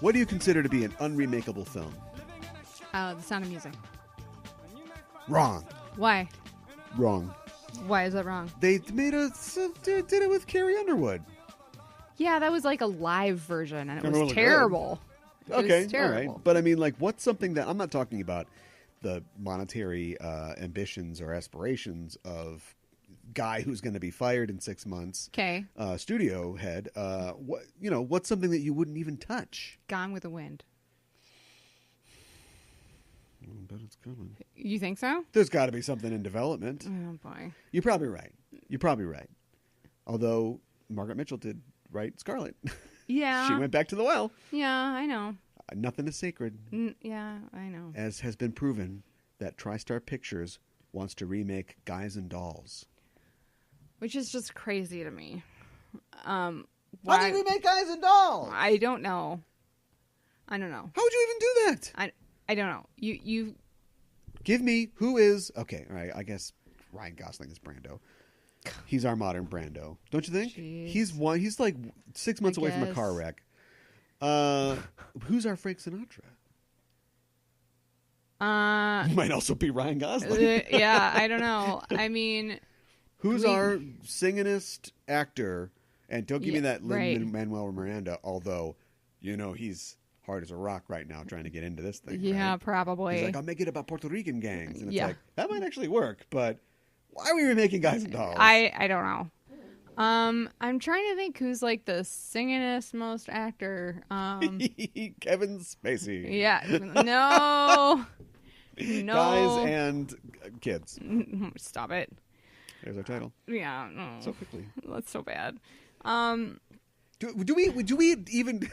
What do you consider to be an unremakeable film? The Sound of Music. Wrong. Why? Wrong. Why is that wrong? They did it with Carrie Underwood. Yeah, that was like a live version, and it Remember, was it terrible. Okay, It was terrible. all right. But I mean, like, what's something that I'm not talking about the monetary ambitions or aspirations of guy who's going to be fired in 6 months. Okay. Studio head. What's something that you wouldn't even touch? Gone with the Wind. I bet it's coming. You think so? There's got to be something in development. Oh boy. You're probably right. Although Margaret Mitchell did write Scarlet. Yeah. She went back to the well. Yeah, I know. Nothing is sacred. Yeah, I know. As has been proven that TriStar Pictures wants to remake Guys and Dolls. Which is just crazy to me. How do you remake Guys and Dolls? I don't know. How would you even do that? I don't know. You give me who is okay. All right, I guess Ryan Gosling is Brando. He's our modern Brando, don't you think? Jeez. He's like 6 months away from a car wreck. Who's our Frank Sinatra? Might also be Ryan Gosling. Yeah, I don't know. I mean, who's our singingest actor? And don't give me that right. Lin-Manuel Miranda, although he's hard as a rock right now trying to get into this thing. Yeah, right? probably. He's like, I'll make it about Puerto Rican gangs. And it's Yeah. like, that might actually work, but why are we remaking Guys and Dolls? I don't know. I'm trying to think who's like the singingest most actor. Kevin Spacey. Yeah. No. Guys and kids. Stop it. There's our title. Yeah. No. So quickly. That's so bad. Do we even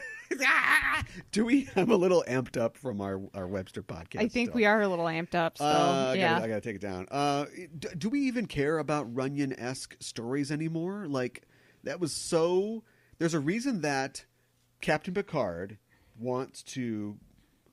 do we have a little amped up from our Webster podcast? I think stuff? we are a little amped up. So yeah. I gotta take it down. Do we even care about Runyon-esque stories anymore? Like that was so. There's a reason that Captain Picard wants to.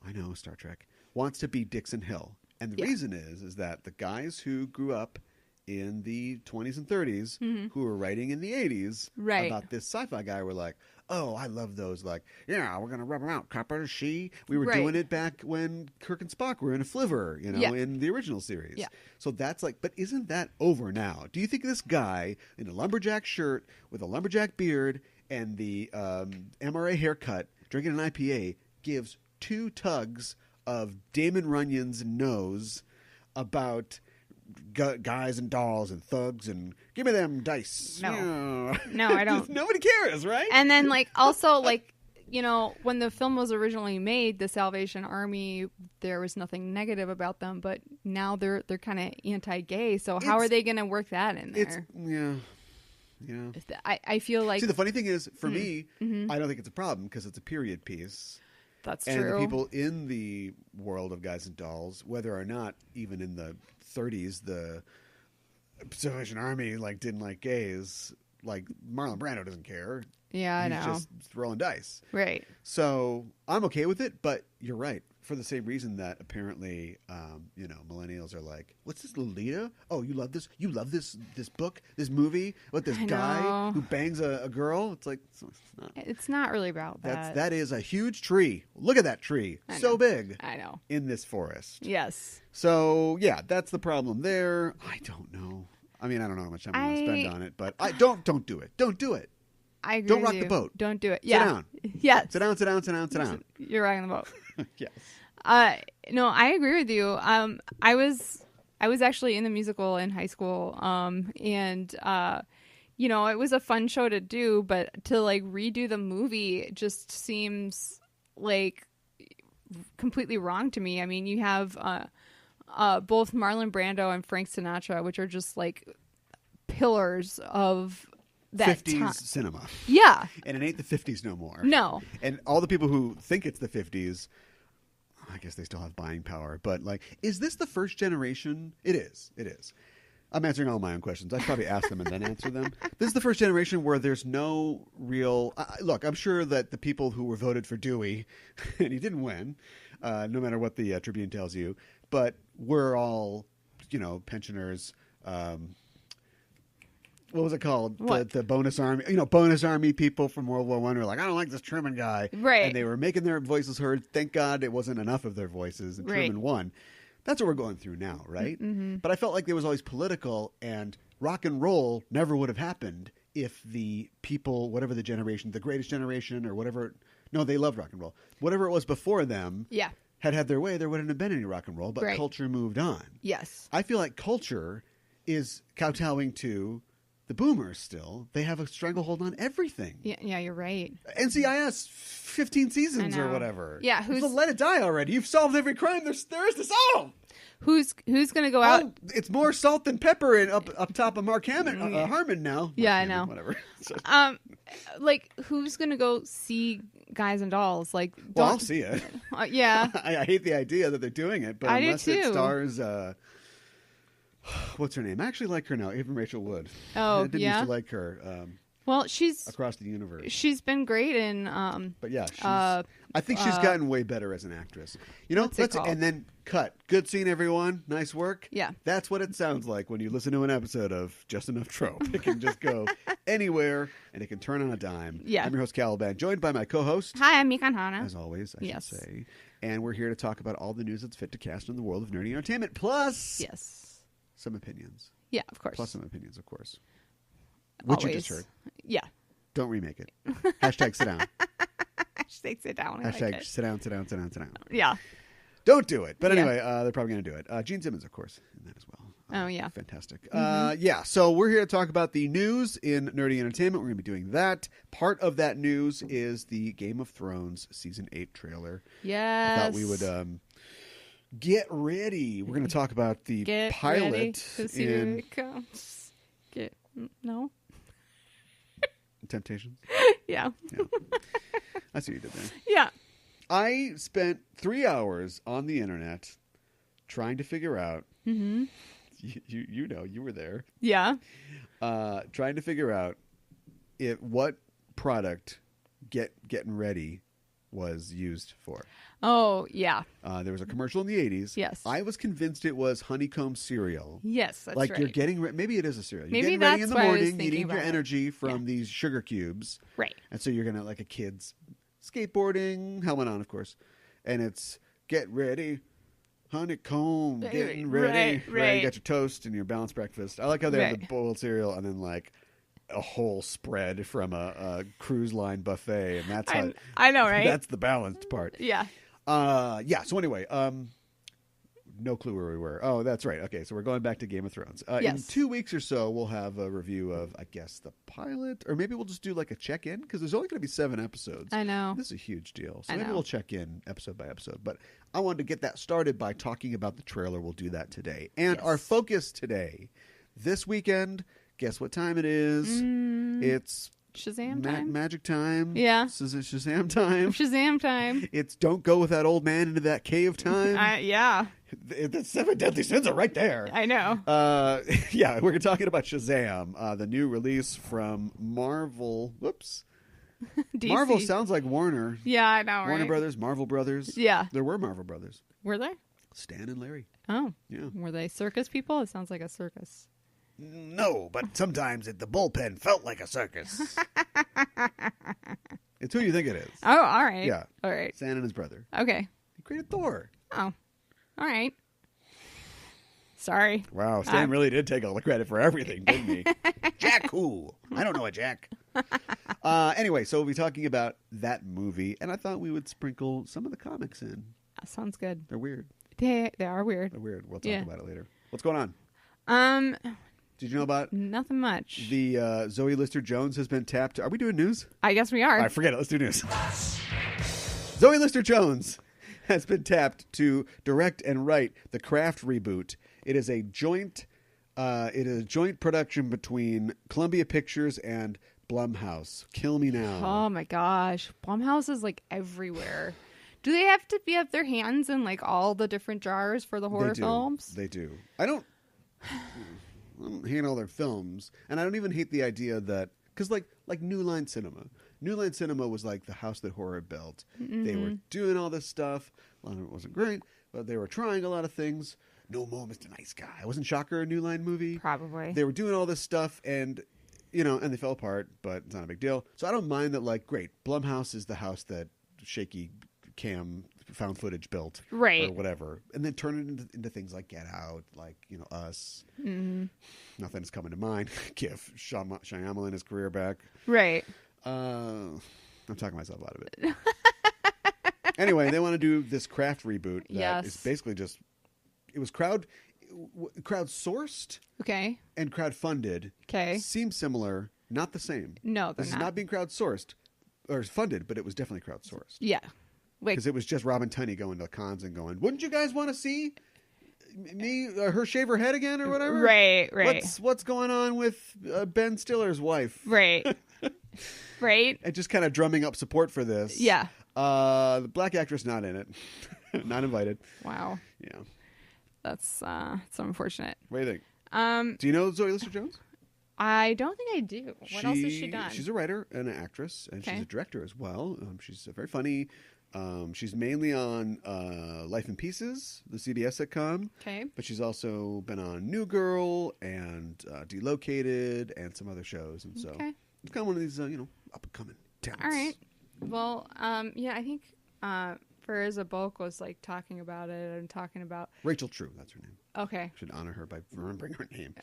I know Star Trek wants to be Dixon Hill, and the reason is that the guys who grew up in the 20s and 30s who were writing in the 80s about this sci-fi guy were like, oh, I love those. Like, yeah, we're going to rub them out. Copper, she. We were doing it back when Kirk and Spock were in a flivver, in the original series. Yeah. So that's like, but isn't that over now? Do you think this guy in a lumberjack shirt with a lumberjack beard and the MRA haircut drinking an IPA gives two tugs of Damon Runyon's nose about guys and dolls and thugs and give me them dice? No, I don't. Nobody cares, right? And then also when the film was originally made, the Salvation Army, there was nothing negative about them, but now they're kind of anti-gay. So how are they going to work that in there? Yeah. I feel like. See, the funny thing is, for me, I don't think it's a problem because it's a period piece. That's and true. And the people in the world of Guys and Dolls, whether or not even in the 30s, the Salvation Army didn't like gays. Like Marlon Brando doesn't care. Yeah, I know. He's just throwing dice. Right. So I'm okay with it, but you're right. For the same reason that apparently, millennials are like, "What's this, Lolita? Oh, you love this? You love this book, this movie? What, this guy who bangs a girl?" It's like it's not. It's not really about that. That is a huge tree. Look at that tree, so big. I know. In this forest. Yes. So yeah, that's the problem there. I don't know. I mean, I don't know how much time I want to spend on it, but don't do it. Don't do it. I agree. Don't rock with the you. boat. Don't do it. Sit down. Yes. Sit down. Sit down. Sit down. Sit down. You're rocking the boat. Yes. No, I agree with you. I was actually in the musical in high school, and it was a fun show to do, but to redo the movie just seems like completely wrong to me. I mean, you have both Marlon Brando and Frank Sinatra, which are just pillars of that 50s cinema. Yeah. And it ain't the 50s no more. No. And all the people who think it's the 50s, I guess they still have buying power. But is this the first generation? It is. It is. I'm answering all my own questions. I'd probably ask them and then answer them. This is the first generation where there's no real... look, I'm sure that the people who were voted for Dewey, and he didn't win, no matter what the Tribune tells you, but we're all, pensioners, what was it called? What? The bonus army, bonus army people from World War I were like, I don't like this Truman guy. Right. And they were making their voices heard. Thank God it wasn't enough of their voices, and Truman won. That's what we're going through now, right? Mm-hmm. But I felt like there was always political, and rock and roll never would have happened if the people, whatever the generation, the greatest generation or whatever, no, they loved rock and roll. Whatever it was before them had their way, there wouldn't have been any rock and roll, but culture moved on. Yes. I feel like culture is kowtowing to the boomers still. They have a stranglehold on everything. Yeah, you're right. NCIS, 15 seasons or whatever. Yeah, so let it die already. You've solved every crime there is to solve. Who's going to go out? Oh, it's more salt than pepper up top of Mark Harmon now. Yeah, I know. Whatever. So. Like, who's going to go see Guys and Dolls? Like, well, I'll see it. Yeah. I hate the idea that they're doing it, but unless it stars... what's her name? I actually like her now, Even Rachel Wood. Oh, I didn't used to like her. Well, she's Across the Universe. She's been great in. But yeah, I think she's gotten way better as an actress. And then cut. Good scene, everyone. Nice work. Yeah, that's what it sounds like when you listen to an episode of Just Enough Trope. It can just go anywhere, and it can turn on a dime. Yeah, I'm your host Caliban, joined by my co-host. Hi, I'm Mikan Hana. As always, I should say. And we're here to talk about all the news that's fit to cast in the world of nerdy entertainment. Plus, some opinions. Yeah, of course. Plus some opinions, of course. Which you just heard. Yeah. Don't remake it. Hashtag sit down. Hashtag sit down. Hashtag sit down, sit down, sit down, sit down. Yeah. Don't do it. But anyway, they're probably going to do it. Gene Simmons, of course, in that as well. Oh, yeah. Fantastic. So we're here to talk about the news in nerdy entertainment. We're going to be doing that. Part of that news is the Game of Thrones Season 8 trailer. Yes. I thought we would get ready. We're going to talk about the pilot. Ready to see where it comes. No? Temptations? Yeah. I see what you did there. Yeah. I spent 3 hours on the internet trying to figure out. Mm-hmm. You were there. Yeah. Trying to figure out what product getting ready was used for. Oh, yeah. There was a commercial in the 80s. Yes. I was convinced it was honeycomb cereal. Yes, that's like right. you're getting maybe it is a cereal. You're Maybe getting ready in that's the why I was morning. You thinking need your about it. energy from these sugar cubes. Right. And so you're going to, like a kid's skateboarding, helmet on, of course. And it's get ready, honeycomb, getting ready. Right. You got your toast and your balanced breakfast. I like how they have the boiled cereal and then like a whole spread from a cruise line buffet. And that's how I know, right? That's the balanced part. Yeah. So anyway, no clue where we were. Oh, that's right. Okay, so we're going back to Game of Thrones. In 2 weeks or so, we'll have a review of, I guess, the pilot, or maybe we'll just do like a check-in, because there's only going to be 7 episodes. I know. This is a huge deal. So maybe we'll check in episode by episode. But I wanted to get that started by talking about the trailer. We'll do that today. And our focus today, this weekend, guess what time it is? It's Shazam time? Magic time. Yeah. Shazam time. Shazam time. It's don't go with that old man into that cave time. Yeah. The 7 deadly sins are right there. I know. We're talking about Shazam, the new release from Marvel. Whoops. DC. Marvel sounds like Warner. Yeah, I know, right? Warner Brothers, Marvel Brothers. Yeah. There were Marvel Brothers. Were there? Stan and Larry. Oh. Yeah. Were they circus people? It sounds like a circus. No, but sometimes the bullpen felt like a circus. It's who you think it is. Oh, all right. Yeah. All right. Stan and his brother. Okay. He created Thor. Oh. All right. Sorry. Wow, Stan really did take all the credit for everything, didn't he? Jack who? I don't know a Jack. Anyway, so we'll be talking about that movie, and I thought we would sprinkle some of the comics in. That sounds good. They're weird. They are weird. They're weird. We'll talk about it later. What's going on? Did you know about nothing much? The Zoe Lister-Jones has been tapped. Are we doing news? I guess we are. All right, forget it. Let's do news. Zoe Lister-Jones has been tapped to direct and write the Craft reboot. It is a joint production between Columbia Pictures and Blumhouse. Kill me now. Oh my gosh, Blumhouse is like everywhere. Do they have to have their hands in like all the different jars for the horror films? They do. I don't hate all their films, and I don't even hate the idea that because like New Line Cinema. New Line Cinema was like the house that horror built. Mm-hmm. They were doing all this stuff. A lot of it wasn't great, but they were trying a lot of things. No More Mr. Nice Guy. Wasn't Shocker a New Line movie? Probably. They were doing all this stuff, and and they fell apart, but it's not a big deal. So I don't mind that. Like, great, Blumhouse is the house that Shaky Cam found footage built, right, or whatever, and then turn it into things like Get Out, like Us. Mm-hmm. Nothing's coming to mind. Give Shyamalan his career back. Right. I'm talking myself out of it. Anyway, they want to do this Craft reboot that is basically just, it was crowdsourced, okay, and crowdfunded. Okay, seems similar, not the same. No, this is not being crowdsourced or funded, but it was definitely crowdsourced. Yeah, because it was just Robin Tunney going to cons and going, "Wouldn't you guys want to see me her shave her head again or whatever?" Right. What's going on with Ben Stiller's wife? Right. Right. And just kind of drumming up support for this. Yeah. The black actress not in it, not invited. Wow. Yeah. That's so unfortunate. What do you think? Do you know Zoe Lister-Jones? I don't think I do. What else has she done? She's a writer and an actress, and she's a director as well. She's very funny. She's mainly on Life in Pieces, the CBS sitcom. Okay. But she's also been on New Girl and Delocated and some other shows. And so it's kind of one of these, up-and-coming talents. All right. Well, yeah, I think Faiza Bulk was like talking about it and talking about Rachel True, that's her name. Okay. Should honor her by remembering her name.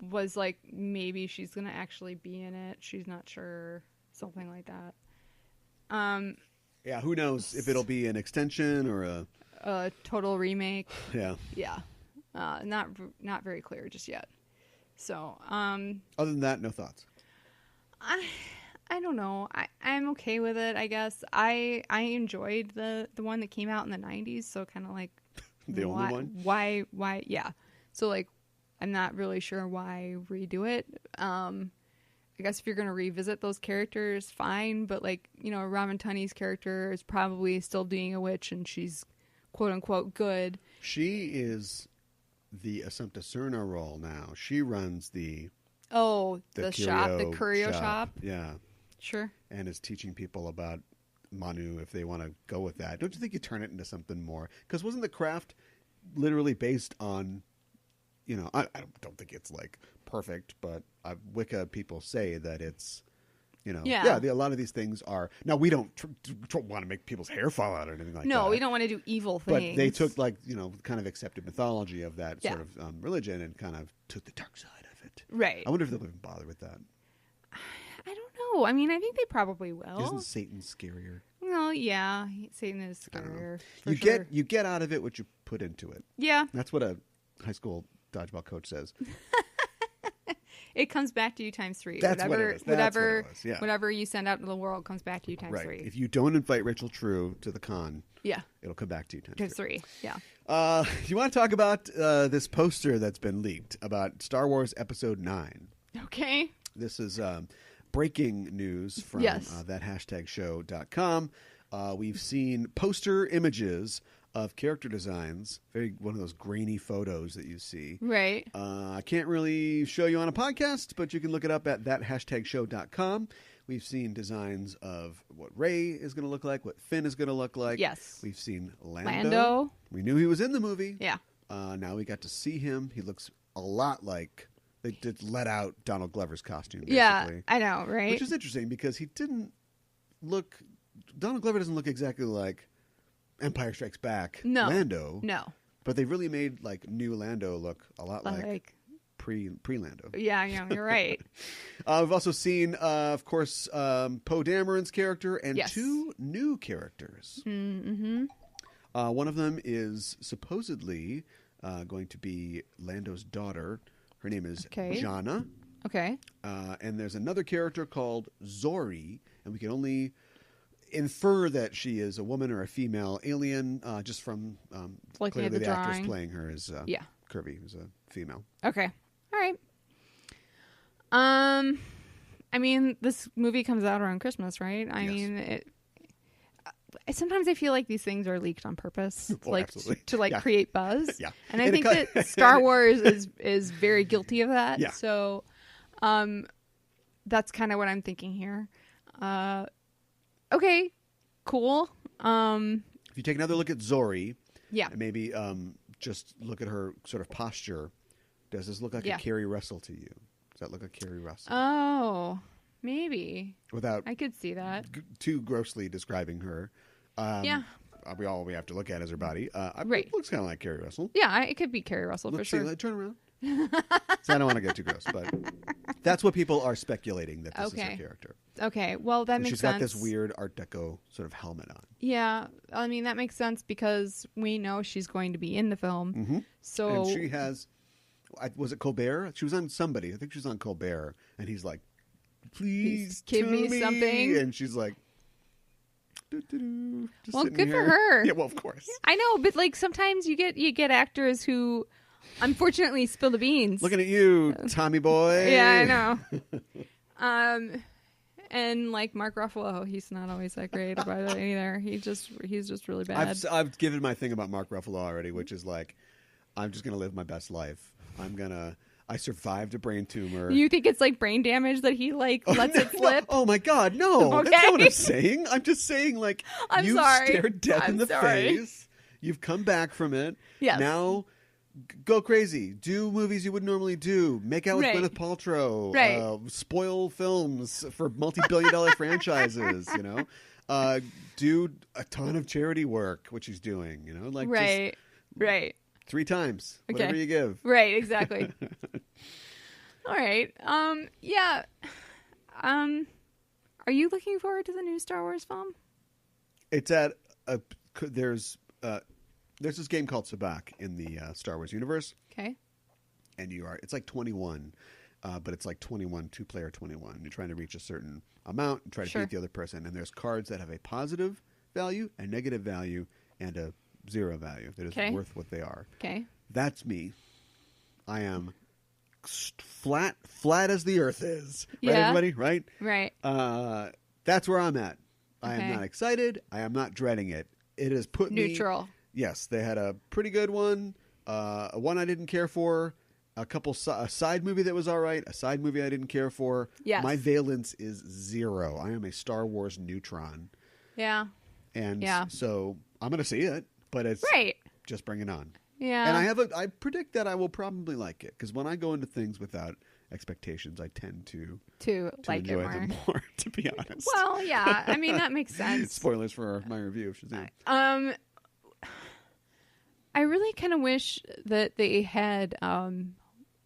Was like maybe she's gonna actually be in it. She's not sure, something like that. Yeah, who knows if it'll be an extension or a total remake. Yeah. Yeah. Not very clear just yet. So, other than that, no thoughts. I don't know. I'm okay with it, I guess. I enjoyed the one that came out in the 90s, so kind of like the only one? Why yeah. So like I'm not really sure why redo it. I guess if you're going to revisit those characters, fine, but like, Robin Tunney's character is probably still being a witch and she's quote unquote good. She is the Assumpta Serna role now. She runs the shop, the curio shop. Yeah. Sure. And is teaching people about Manu if they want to go with that. Don't you think you turn it into something more? Because wasn't the Craft literally based on, I don't think it's like perfect, but Wicca people say that it's, a lot of these things are. Now, we don't want to make people's hair fall out or anything like that. No, we don't want to do evil things. But they took kind of accepted mythology of that sort of religion and kind of took the dark side of it. Right. I wonder if they'll even bother with that. I don't know. I mean, I think they probably will. Isn't Satan scarier? Well, yeah, Satan is scarier. You get out of it what you put into it. Yeah. That's what a high school dodgeball coach says. It comes back to you times 3. That's what it is. Yeah. Whatever you send out into the world comes back to you times 3. If you don't invite Rachel True to the con, it'll come back to you times 3. Yeah. You want to talk about this poster that's been leaked about Star Wars Episode 9? Okay. This is breaking news from that #show.com. We've seen poster images of character designs, one of those grainy photos that you see. Right. I can't really show you on a podcast, but you can look it up at that #show.com. We've seen designs of what Rey is going to look like, what Finn is going to look like. Yes. We've seen Lando. We knew he was in the movie. Yeah. Now we got to see him. He looks a lot like they did let out Donald Glover's costume, basically. Yeah, I know, right? Which is interesting because Donald Glover doesn't look exactly like Empire Strikes Back Lando. No. But they really made like new Lando look a lot like pre-Lando. Yeah, you're right. We've also seen, of course, Poe Dameron's character and 2 new characters. Mm-hmm. One of them is supposedly going to be Lando's daughter. Her name is Jana. Okay. And there's another character called Zori, and we can only infer that she is a woman or a female alien just from looking clearly at the drawing. Actress playing her is Kirby, who's a female. Okay. All right. I mean, this movie comes out around Christmas, right? I mean, sometimes I feel like these things are leaked on purpose, to create buzz. Yeah. And I think that Star Wars is very guilty of that. Yeah. So, that's kind of what I'm thinking here. Okay, cool. If you take another look at Zori, and maybe just look at her sort of posture, does this look like a Carrie Russell to you? that look like Carrie Russell? Oh, maybe. Without I could see that. too grossly describing her. Yeah. All we have to look at is her body. Right. It looks kind of like Carrie Russell. Yeah, it could be Carrie Russell for sure. Turn around. So I don't want to get too gross, but that's what people are speculating that this is her character. Okay, well, that makes sense. She's got this weird Art Deco sort of helmet on. Yeah, I mean, that makes sense because we know she's going to be in the film. Mm-hmm. So, and she has, was it Colbert? She was on somebody. I think she was on Colbert. And he's like, please give me something. And she's like, doo-doo-doo, just well, sitting good here. for her. Yeah, well, of course. I know, but like sometimes you get actors who unfortunately spill the beans. Looking at you, Tommy boy. Yeah, I know. And like Mark Ruffalo, he's not always that great about it either. He's just really bad. I've given my thing about Mark Ruffalo already, which is like, I'm just gonna live my best life. I survived a brain tumor. You think it's like brain damage that he like lets it slip? Oh my God, no! Okay. That's not what I'm saying. I'm just saying like you stared death in the face. You've come back from it. Yes. Now go crazy. Do movies you would normally do. Make out with Right. Gwyneth Paltrow. Right. Spoil films for multi-billion-dollar franchises. You know, do a ton of charity work, which he's doing. You know, like Right. 3 times, Okay. whatever you give. Right, exactly. All right. Yeah. Are you looking forward to the new Star Wars film? It's at there's this game called Sabak in the Star Wars universe. Okay. And it's like 21, but it's like 21, 2-player 21. You're trying to reach a certain amount and try to beat the other person. And there's cards that have a positive value, a negative value, and a 0 value that is worth what they are. Okay. That's me. I am flat as the earth is. Right, everybody? Right? Right. That's where I'm at. I Okay. am not excited. I am not dreading it. It has put me... Neutral. Yes, they had a pretty good one, one I didn't care for, a side movie that was all right, a side movie I didn't care for. Yes. My valence is 0. I am a Star Wars neutron. Yeah. And so I'm going to see it, but it's just bring it on. Yeah. And I predict that I will probably like it, because when I go into things without expectations, I tend to like enjoy it more. them more, to be honest. Well, yeah. I mean, that makes sense. Spoilers for my review of Shazam. I really kind of wish that they had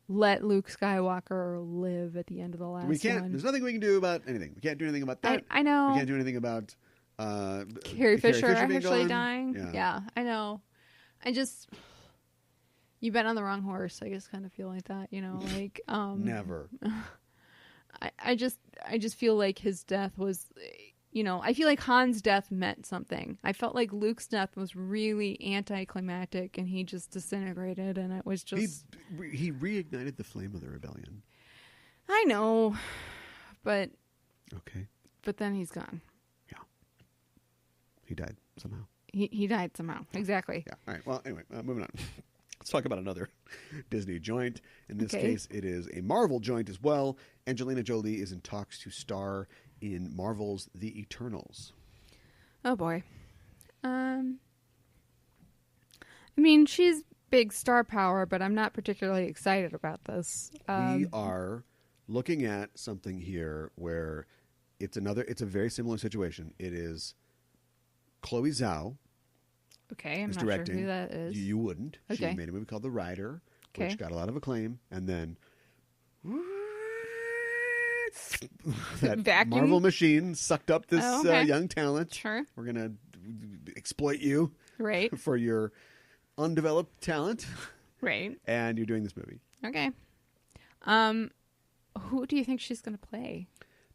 let Luke Skywalker live at the end of the last We can't. one. There's nothing we can do about anything. We can't do anything about that. I know. We can't do anything about Carrie Fisher being actually gone. dying. Yeah, I know. You bet on the wrong horse. I just kind of feel like that, you know, like Never. I just feel like his death was, you know, I feel like Han's death meant something. I felt like Luke's death was really anticlimactic, and he just disintegrated, and it was just He reignited the flame of the rebellion. I know, but Okay. But then he's gone. Yeah. He died somehow. He died somehow. Exactly. Yeah. All right. Well, anyway, moving on. Let's talk about another Disney joint. In this case, it is a Marvel joint as well. Angelina Jolie is in talks to star in Marvel's The Eternals. Oh boy. I mean, she's big star power, but I'm not particularly excited about this. We are looking at something here where it's a very similar situation. It is Chloe Zhao. Okay, I'm is not directing. sure who that is. You wouldn't. Okay. She made a movie called The Rider, which got a lot of acclaim, and then that Vacuum? Marvel machine sucked up this young talent. Sure. We're gonna exploit you Right. for your undeveloped talent, Right. and you're doing this movie. Okay. Who do you think she's going to play?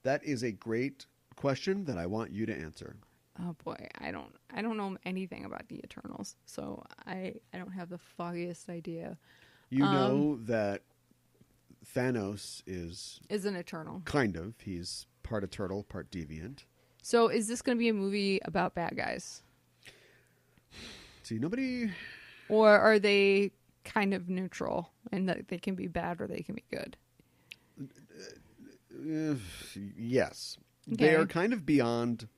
That is a great question that I want you to answer. Oh boy, I don't know anything about the Eternals, so I don't have the foggiest idea. You know that Thanos is an Eternal. kind of. He's part a turtle, part deviant. So is this going to be a movie about bad guys? See, nobody... Or are they kind of neutral and that they can be bad or they can be good? Yes. Okay. They are kind of beyond...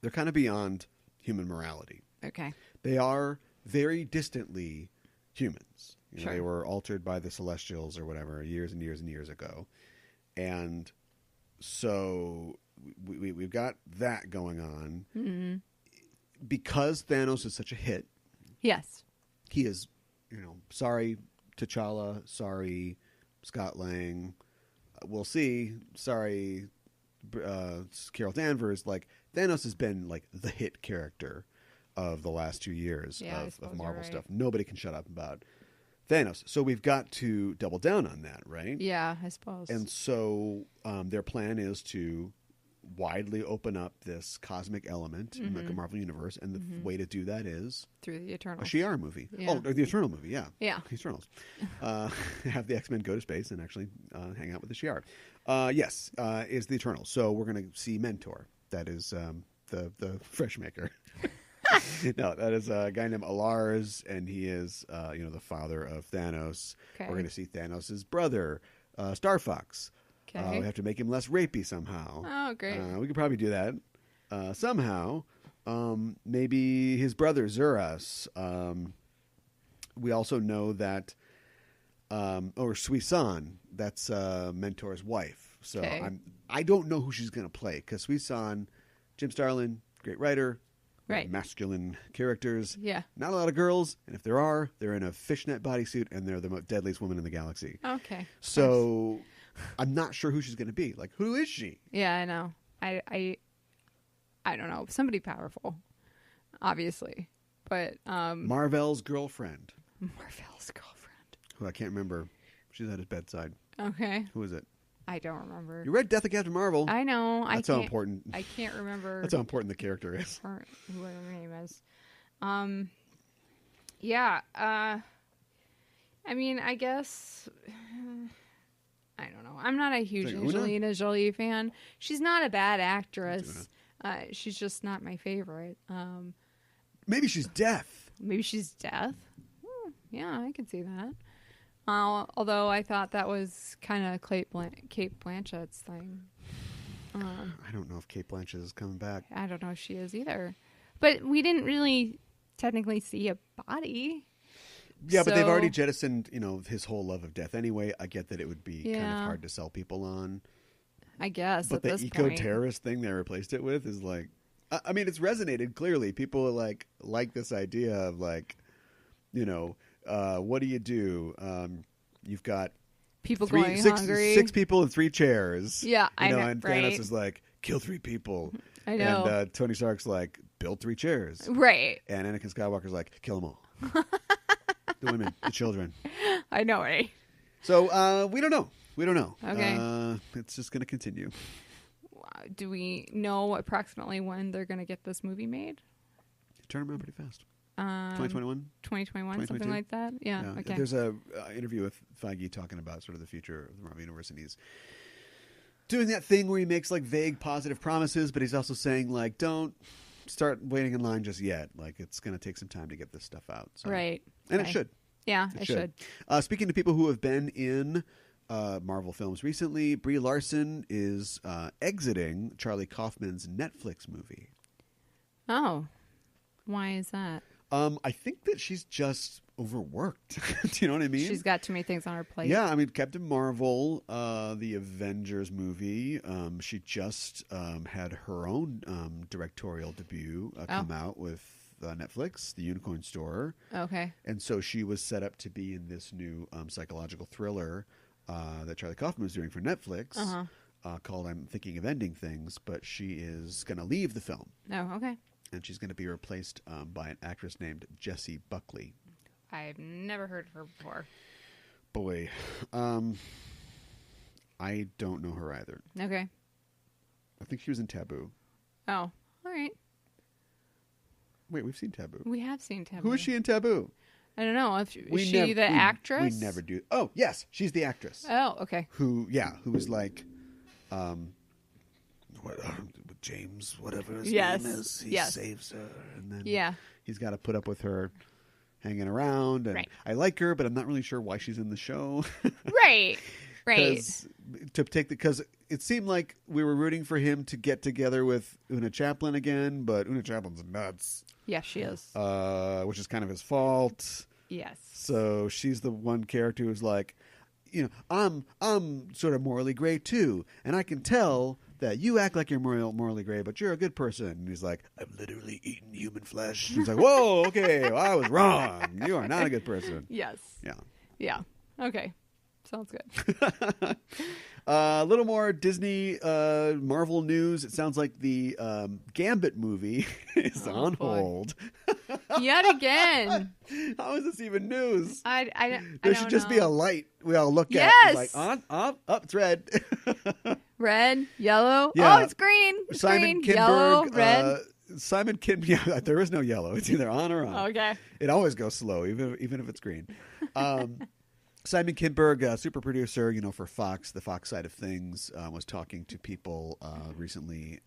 They're kind of beyond human morality. Okay. They are very distantly humans. You know, Sure. they were altered by the Celestials or whatever years and years and years ago. And so we've got that going on. Mm-hmm. Because Thanos is such a hit, Yes. he is, sorry T'Challa, sorry Scott Lang, we'll see, sorry Carol Danvers. Like, Thanos has been like the hit character of the last 2 years of Marvel stuff. Nobody can shut up about Thanos. So we've got to double down on that, right? Yeah, I suppose. And so their plan is to widely open up this cosmic element in the Marvel Universe, and the way to do that is through the a Eternals. Shi'ar movie. Yeah. Oh, the Eternal movie, yeah. Yeah. Eternals. Have the X-Men go to space and actually hang out with the Shi'ar. Yes, is the Eternals. So we're going to see Mentor. That is the fresh maker. No, that is a guy named Alars, and he is the father of Thanos. Okay. We're going to see Thanos' brother, Star Fox. Okay. We have to make him less rapey somehow. Oh, great. We could probably do that somehow. Maybe his brother Zuras. We also know that, or Suisan, that's Mentor's wife. So Okay. I don't know who she's going to play, because Suisan, Jim Starlin, great writer, Right. masculine characters. Yeah. Not a lot of girls, and if there are, they're in a fishnet bodysuit, and they're the deadliest woman in the galaxy. Okay. So I'm not sure who she's going to be. Like, who is she? Yeah, I know. I don't know. Somebody powerful, obviously, but Marvel's girlfriend, Marvel's girlfriend. who I can't remember. She's at his bedside. Okay. Who is it? I don't remember. You read Death of Captain Marvel. I know. That's how important. I can't remember. That's how important the character is. Who her name is. Yeah. I mean, I guess. I don't know. I'm not a huge Una? Angelina Jolie fan. She's not a bad actress. She's just not my favorite. Maybe she's deaf. Maybe she's deaf. Yeah, I can see that. Although I thought that was kind of Kate Blanchett's thing. I don't know if Cate Blanchett is coming back. I don't know if she is either. But we didn't really technically see a body. Yeah, but they've So- already jettisoned, his whole love of death anyway. I get that it would be kind of Yeah. hard to sell people on. I guess But at the this point. eco-terrorist thing they replaced it with is like, I mean, it's resonated clearly. People like this idea of what do you do? You've got People going hungry. 6 people in 3 chairs. Yeah, I know, And right? Thanos is like, kill 3 people. I know. And Tony Stark's like, build 3 chairs. Right. And Anakin Skywalker's like, kill them all. The women, the children. I know, right? So we don't know. We don't know. Okay. It's just going to continue. Do we know approximately when they're going to get this movie made? Turn around pretty fast. 2021? 2021, something 2022? like that? Yeah, okay. There's a interview with Feige talking about sort of the future of the Marvel Universe, and he's doing that thing where he makes like vague positive promises, but he's also saying like, don't start waiting in line just yet. Like, it's going to take some time to get this stuff out. So. Right. And Okay. it should. Yeah, it should. Speaking to people who have been in Marvel films recently, Brie Larson is exiting Charlie Kaufman's Netflix movie. Oh. Why is that? I think that she's just overworked. Do you know what I mean? She's got too many things on her plate. Yeah, I mean, Captain Marvel, the Avengers movie, she just had her own directorial debut come out with Netflix, The Unicorn Store. Okay. And so she was set up to be in this new psychological thriller that Charlie Kaufman was doing for Netflix called I'm Thinking of Ending Things, but she is going to leave the film. Oh, okay. And she's going to be replaced by an actress named Jessie Buckley. I've never heard of her before. Boy, I don't know her either. Okay. I think she was in Taboo. Oh, all right. Wait, we've seen Taboo. We have seen Taboo. Who is she in Taboo? I don't know. Is she the actress? We never do. Oh, yes, she's the actress. Oh, okay. Who was like, James, whatever his name is. He saves her, and then he's got to put up with her hanging around. And Right. I like her, but I'm not really sure why she's in the show. Right. Right. Because it seemed like we were rooting for him to get together with Una Chaplin again, but Una Chaplin's nuts. Yeah, she is. Which is kind of his fault. Yes. So she's the one character who's like, I'm sort of morally gray too, and I can tell that you act like you're morally gray, but you're a good person. And he's like, I've literally eaten human flesh. He's like, whoa, okay, well, I was wrong. You are not a good person. Yes. Yeah. Yeah. Okay. Sounds good. A little more Disney Marvel news. It sounds like the Gambit movie is on hold. Yet again. How is this even news? There should just be a light we all look at. Yes. It's like on, off, up, it's red. Red, yellow. Yeah. Oh, it's green. It's Simon green, Kinberg, yellow, red. Simon Kinberg. Yeah, there is no yellow. It's either on or off. Okay. It always goes slow, even if it's green. Simon Kinberg, super producer, for Fox, the Fox side of things, was talking to people recently.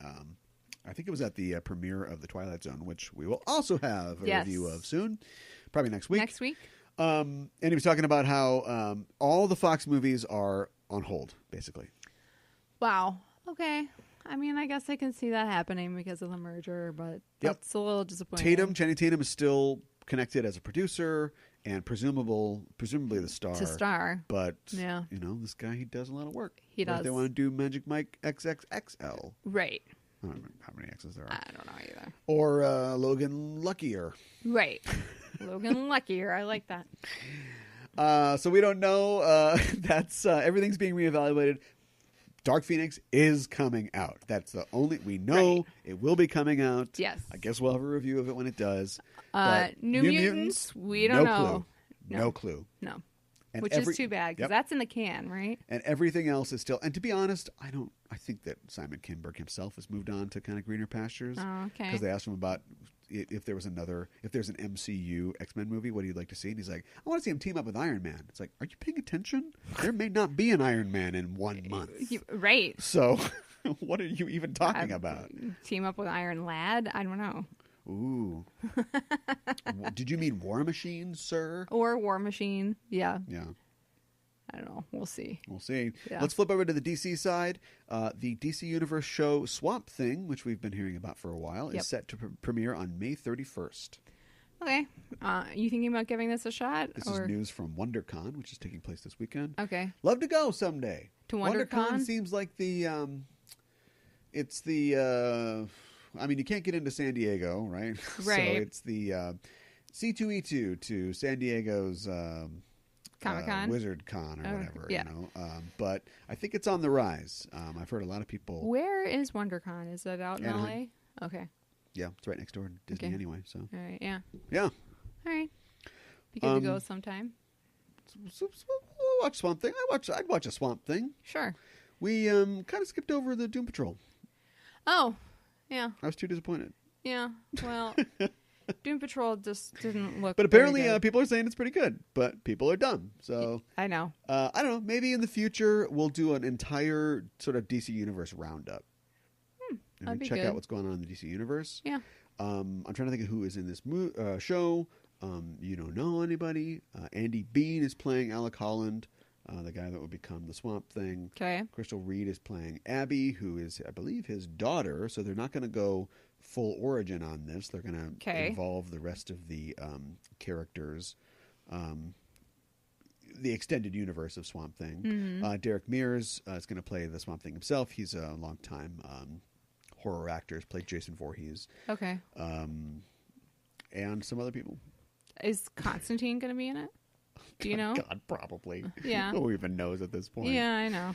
I think it was at the premiere of The Twilight Zone, which we will also have a review of soon, probably next week. And he was talking about how all the Fox movies are on hold, basically. Wow. Okay. I mean, I guess I can see that happening because of the merger, but that's a little disappointing. Channing Tatum is still connected as a producer and presumably the star. To star. But, this guy, he does a lot of work. He does. If they want to do Magic Mike XXXL. Right. I don't know how many X's there are. I don't know either. Or Logan Luckier. Right. Logan Luckier. I like that. So we don't know. That's everything's being reevaluated. Dark Phoenix is coming out. That's the only we know. It will be coming out. Yes. I guess we'll have a review of it when it does. New Mutants, we don't know. No clue. No. And which is too bad because that's in the can, right? And everything else is still. And to be honest, I think that Simon Kinberg himself has moved on to kind of greener pastures. Oh, okay. Because they asked him about if there's an MCU X-Men movie, what do you like to see? And he's like, I want to see him team up with Iron Man. It's like, are you paying attention? There may not be an Iron Man in 1 month. Right. So what are you even talking about? Team up with Iron Lad? I don't know. Ooh. Did you mean War Machine, sir? Or War Machine. Yeah. Yeah. I don't know. We'll see. Yeah. Let's flip over to the DC side. The DC Universe show Swamp Thing, which we've been hearing about for a while, is set to premiere on May 31st. Okay. You thinking about giving this a shot? This is news from WonderCon, which is taking place this weekend. Okay. Love to go someday. To WonderCon? WonderCon seems like it's the... I mean, you can't get into San Diego, right? Right. So it's the C2E2 to San Diego's... Comic-Con? Wizard Con or whatever, yeah. But I think it's on the rise. I've heard a lot of people. Where is WonderCon? Is it out in Anaheim. LA? Okay. Yeah, it's right next door to Disney anyway. So. All right. Yeah. Yeah. All right. Be good to go sometime. We'll watch Swamp Thing. I'd watch a Swamp Thing. Sure. We kind of skipped over the Doom Patrol. Oh, yeah. I was too disappointed. Yeah. Well. Doom Patrol just didn't look. But apparently, people are saying it's pretty good. But people are dumb. So I know. I don't know. Maybe in the future we'll do an entire sort of DC Universe roundup. That'd be check good. out what's going on in the DC Universe. Yeah. I'm trying to think of who is in this show. You don't know anybody. Andy Bean is playing Alec Holland, the guy that would become the Swamp Thing. Okay. Crystal Reed is playing Abby, who is, I believe, his daughter. So they're not going to go full origin on this. They're going to involve the rest of the characters, the extended universe of Swamp Thing. Mm-hmm. Derek Mears is going to play the Swamp Thing himself. He's a longtime horror actor. He's played Jason Voorhees. Okay. And some other people. Is Constantine going to be in it? Do you know? God, probably. Yeah. Who even knows at this point? Yeah, I know.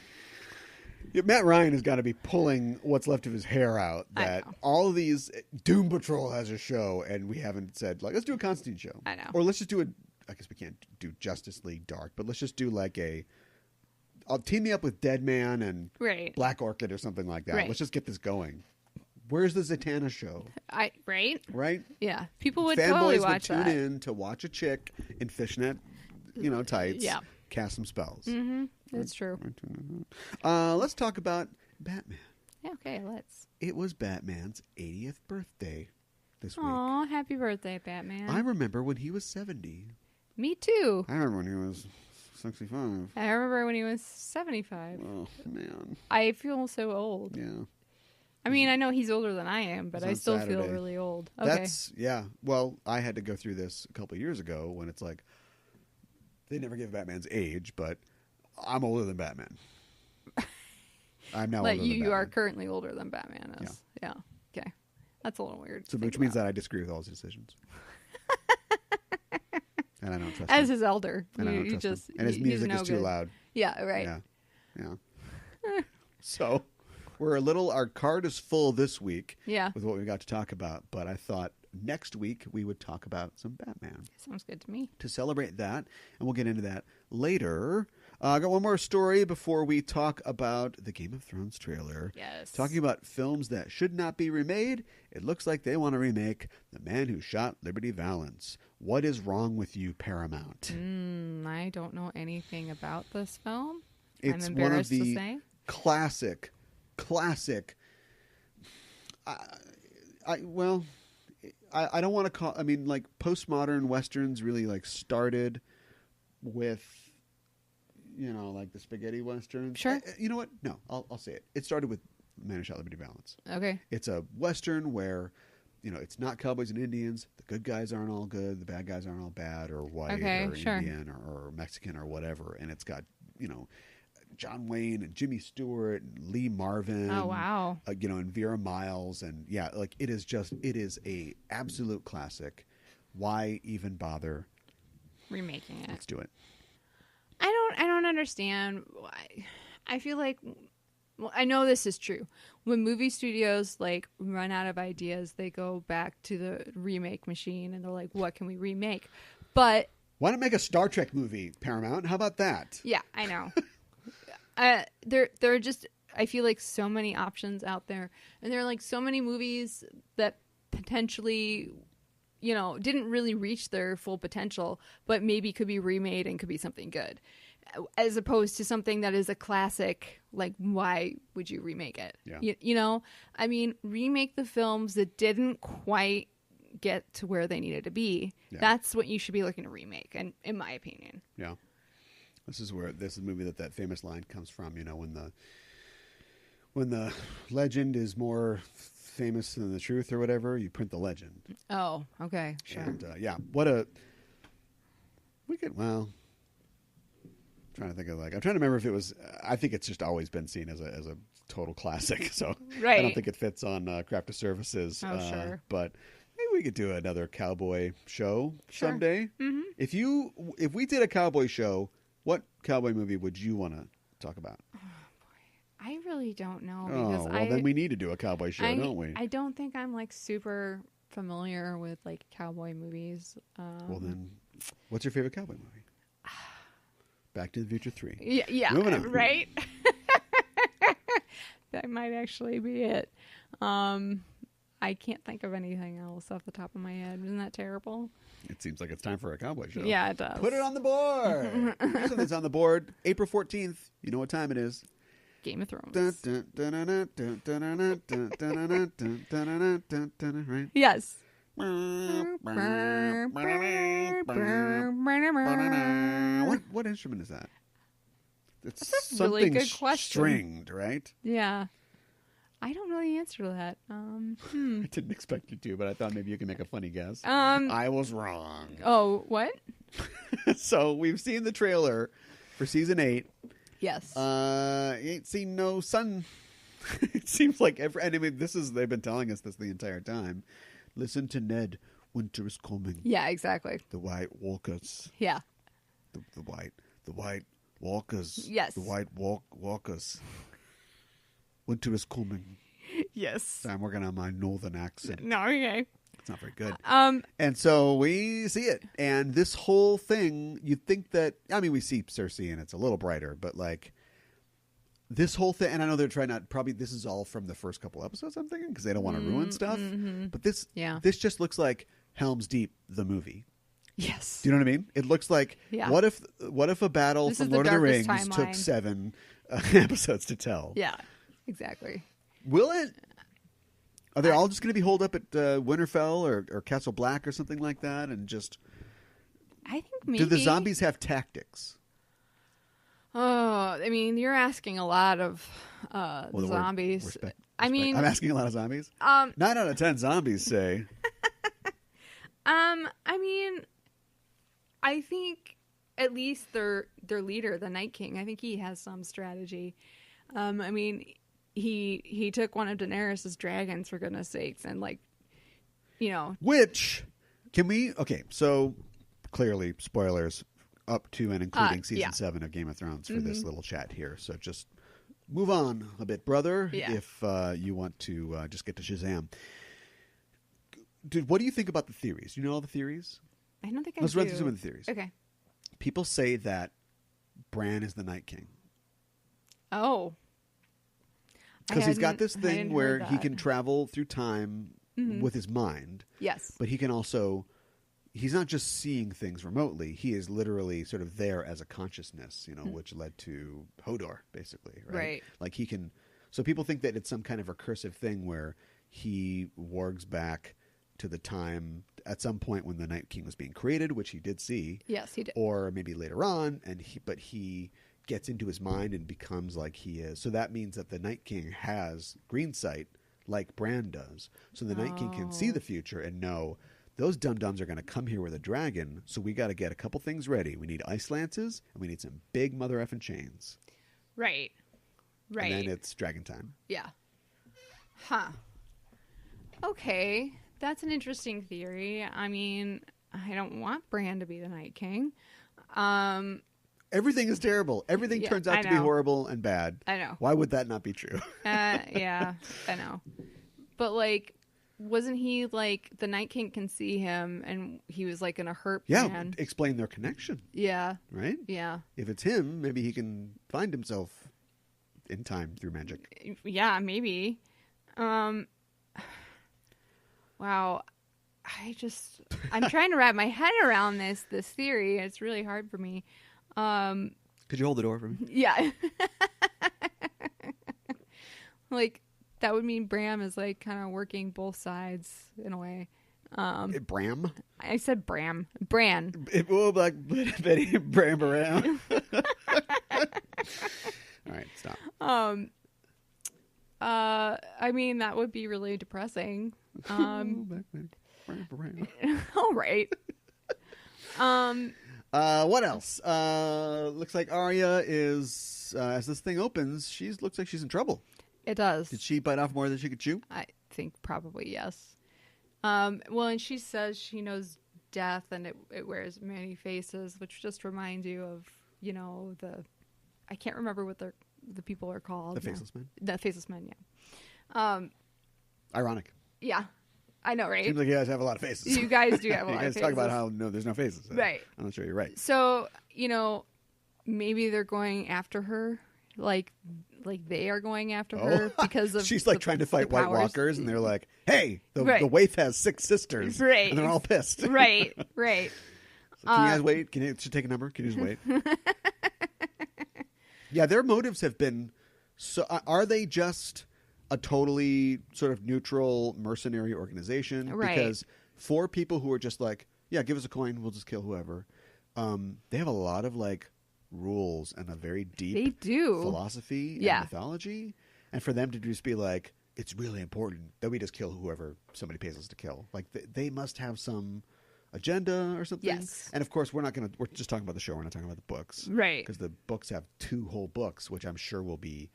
Yeah, Matt Ryan has got to be pulling what's left of his hair out that all of these Doom Patrol has a show and we haven't said, like, let's do a Constantine show. I know. Or let's just do I guess we can't do Justice League Dark, but let's just do like I'll team me up with Deadman and Black Orchid or something like that. Right. Let's just get this going. Where's the Zatanna show? Right? Yeah. People would Fanboys totally would watch tune that. in to watch a chick in fishnet, tights. Yeah. Cast some spells. Mm-hmm. That's true. Let's talk about Batman. Yeah, okay, let's. It was Batman's 80th birthday this week. Aw, happy birthday, Batman. I remember when he was 70. Me too. I remember when he was 65. I remember when he was 75. Oh, man. I feel so old. Yeah. I mean, I know he's older than I am, but It's I on still feel Saturday. really old. Okay. That's, yeah. Well, I had to go through this a couple of years ago when it's like, they never give Batman's age, but I'm older than Batman. I'm now Like older than you Batman. are currently older than Batman is. Yeah. Okay. That's a little weird. So, which means that I disagree with all his decisions. And I don't trust As him. his elder, And I don't you trust him. just And his he's music no is too good. loud. Yeah. Right. Yeah. So, our card is full this week Yeah. with what we got to talk about. But I thought next week we would talk about some Batman Sounds good to me. to celebrate that. And we'll get into that later. I got one more story before we talk about the Game of Thrones trailer. Yes. Talking about films that should not be remade, it looks like they want to remake The Man Who Shot Liberty Valance. What is wrong with you, Paramount? I don't know anything about this film. It's I'm one of embarrassed to the say. classic. I don't want to call. I mean, like postmodern westerns really like started with, like the spaghetti westerns. Sure. You know what? No, I'll say it. It started with Man Who Shot Liberty Valance. Okay. It's a western where, it's not cowboys and Indians. The good guys aren't all good. The bad guys aren't all bad or white Okay, or sure. Indian or Mexican or whatever. And it's got, John Wayne and Jimmy Stewart and Lee Marvin. Oh, wow. And Vera Miles. And yeah, like it is a absolute classic. Why even bother Remaking it. Let's do it. I don't understand why. I feel like, well, I know this is true. When movie studios like run out of ideas, they go back to the remake machine and they're like, what can we remake? But Why not make a Star Trek movie, Paramount? How about that? yeah, I know. There are just, I feel like so many options out there, and there are like so many movies that potentially, didn't really reach their full potential, but maybe could be remade and could be something good, as opposed to something that is a classic. Like, why would you remake it? Yeah. I mean, remake the films that didn't quite get to where they needed to be. Yeah. That's what you should be looking to remake, and in my opinion. Yeah. This is a movie that famous line comes from, when the legend is more famous than the truth or whatever, you print the legend. Oh, okay. Sure. And trying to think of I'm trying to remember if it was, I think it's just always been seen as a total classic. So Right. I don't think it fits on Craft Disservices. Oh, sure. But maybe we could do another cowboy show Sure. someday. Mm-hmm. If we did a cowboy show, what cowboy movie would you want to talk about? I really don't know. Oh, Because well, then we need to do a cowboy show, don't we? I don't think I'm like super familiar with like cowboy movies. Well, then, what's your favorite cowboy movie? Back to the Future 3. Yeah, Moving on. right? That might actually be it. I can't think of anything else off the top of my head. Isn't that terrible? It seems like it's time for a cowboy show. Yeah, it does. Put it on the board. Here's something's on the board. April 14th. You know what time it is. Game of Thrones. Right? Yes. What instrument is that? It's That's a really something good question. stringed, right? Yeah. I don't know the answer to that. I didn't expect you to, but I thought maybe you could make a funny guess. Um. I was wrong. Oh, what? So we've seen the trailer for season 8. Yes. You ain't seen no sun. It seems like they've been telling us this the entire time. Listen to Ned. Winter is coming. Yeah, exactly. The White Walkers. Yeah. The White Walkers. Yes. The White Walkers. Winter is coming. Yes. So I'm working on my northern accent. No, okay. It's not very good. And so we see it. And this whole thing, you'd think that, we see Cersei and it's a little brighter, but like this whole thing, and I know they're trying not, probably this is all from the first couple episodes, I'm thinking, because they don't want to ruin stuff. Mm-hmm. But this just looks like Helm's Deep, the movie. Yes. Do you know what I mean? It looks like, what if a battle This from is the Lord of the darkest Rings took timeline. 7 episodes to tell? Yeah, exactly. Will it? Are they all just going to be holed up at Winterfell or Castle Black or something like that? And just I think maybe. do the zombies have tactics? Oh, I mean, you're asking a lot of Well, the word zombies. respect. I mean, I'm asking a lot of zombies. 9 out of 10 zombies say. I mean, I think at least their leader, the Night King, I think he has some strategy. I mean, he took one of Daenerys's dragons, for goodness sakes, and like, you know, Which can we? Okay, so clearly spoilers up to and including season 7 of Game of Thrones for this little chat here. So just move on a bit, brother. Yeah. If you want to just get to Shazam. Dude, what do you think about the theories? You know all the theories? I don't think Let's I run do. through some of the theories. Okay. People say that Bran is the Night King. Oh. Because he's got this I thing hadn't where heard he that. can travel through time with his mind, Yes. but he can also, he's not just seeing things remotely. He is literally sort of there as a consciousness, you know, which led to Hodor, basically. Right. Like he can, so people think that it's some kind of recursive thing where he wargs back to the time at some point when the Night King was being created, which he did see. Yes, he did. Or maybe later on, but he gets into his mind and becomes like he is. So that means that the Night King has green sight like Bran does. So the Night King can see the future and know those dum-dums are going to come here with a dragon, so we got to get a couple things ready. We need ice lances, and we need some big mother effing chains. Right. Right. And then it's dragon time. Yeah. Huh. Okay. That's an interesting theory. I mean, I don't want Bran to be the Night King. Everything is terrible. Everything Yeah, turns out I to be know. horrible and bad. I know. Why would that not be true? Yeah, I know. But like, wasn't he like the Night King can see him and he was like in a hurt Yeah, man? explain their connection, Yeah. right? Yeah. If it's him, maybe he can find himself in time through magic. Yeah, maybe. Wow. I'm trying to wrap my head around this theory. It's really hard for me. Could you hold the door for me? Yeah. Like, that would mean Bram is like kind of working both sides in a way. Bram? I said Bram. Bran. Like Betty Bram around. All right, stop. I mean, that would be really depressing. All right. What else? Looks like Arya is, as this thing opens, looks like she's in trouble. It does. Did she bite off more than she could chew? I think probably yes. Well, and she says she knows death and it wears many faces, which just reminds you of, you know, I can't remember what the people are called. The Faceless Men? The Faceless Men, yeah. Ironic. Yeah. I know, right? Seems like you guys have a lot of faces. You guys do have a You lot of guys faces. talk about how there's no faces. Right. I'm not sure you're right. So, you know, maybe they're going after her, like they are going after her because of she's like trying to fight White powers. Walkers, and they're like, "Hey, the Right. waif has 6 sisters," Right. and they're all pissed. Right. So can you guys wait? Can you take a number? Can you just wait? Yeah, their motives have been. So, are they just a totally sort of neutral mercenary organization? Right. Because for people who are just like, yeah, give us a coin, we'll just kill whoever. They have a lot of like rules and a very deep They do. philosophy and Yeah. mythology, and for them to just be like, it's really important that we just kill whoever somebody pays us to kill. Like they must have some agenda or something. Yes. And of course, we're just talking about the show. We're not talking about the books. Right. Because the books have 2 whole books, which I'm sure will be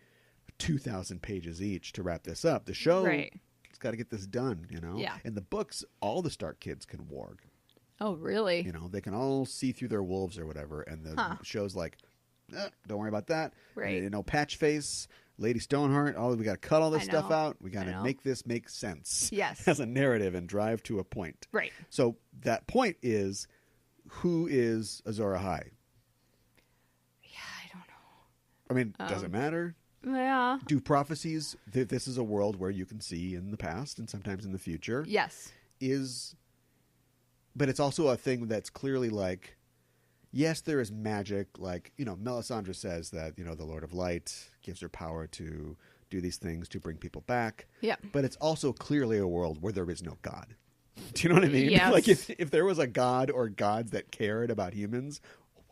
2,000 pages each to wrap this up. The show, Right. it's got to get this done, you know? Yeah. In the books, all the Stark kids can warg. Oh, really? You know, they can all see through their wolves or whatever. And the show's like, don't worry about that. Right. You know, Patch Face, Lady Stoneheart, we got to cut all this I stuff know. out. We got I to know. make this make sense. Yes. As a narrative and drive to a point. Right. So that point is, who is Azor Ahai? Yeah, I don't know. I mean, does it matter? Yeah. Do prophecies, this is a world where you can see in the past and sometimes in the future, Yes. but it's also a thing that's clearly like, yes, there is magic. Like, you know, Melisandre says that, you know, the Lord of Light gives her power to do these things to bring people back. Yeah. But it's also clearly a world where there is no God. Do you know what I mean? Yes. Like if there was a God or gods that cared about humans,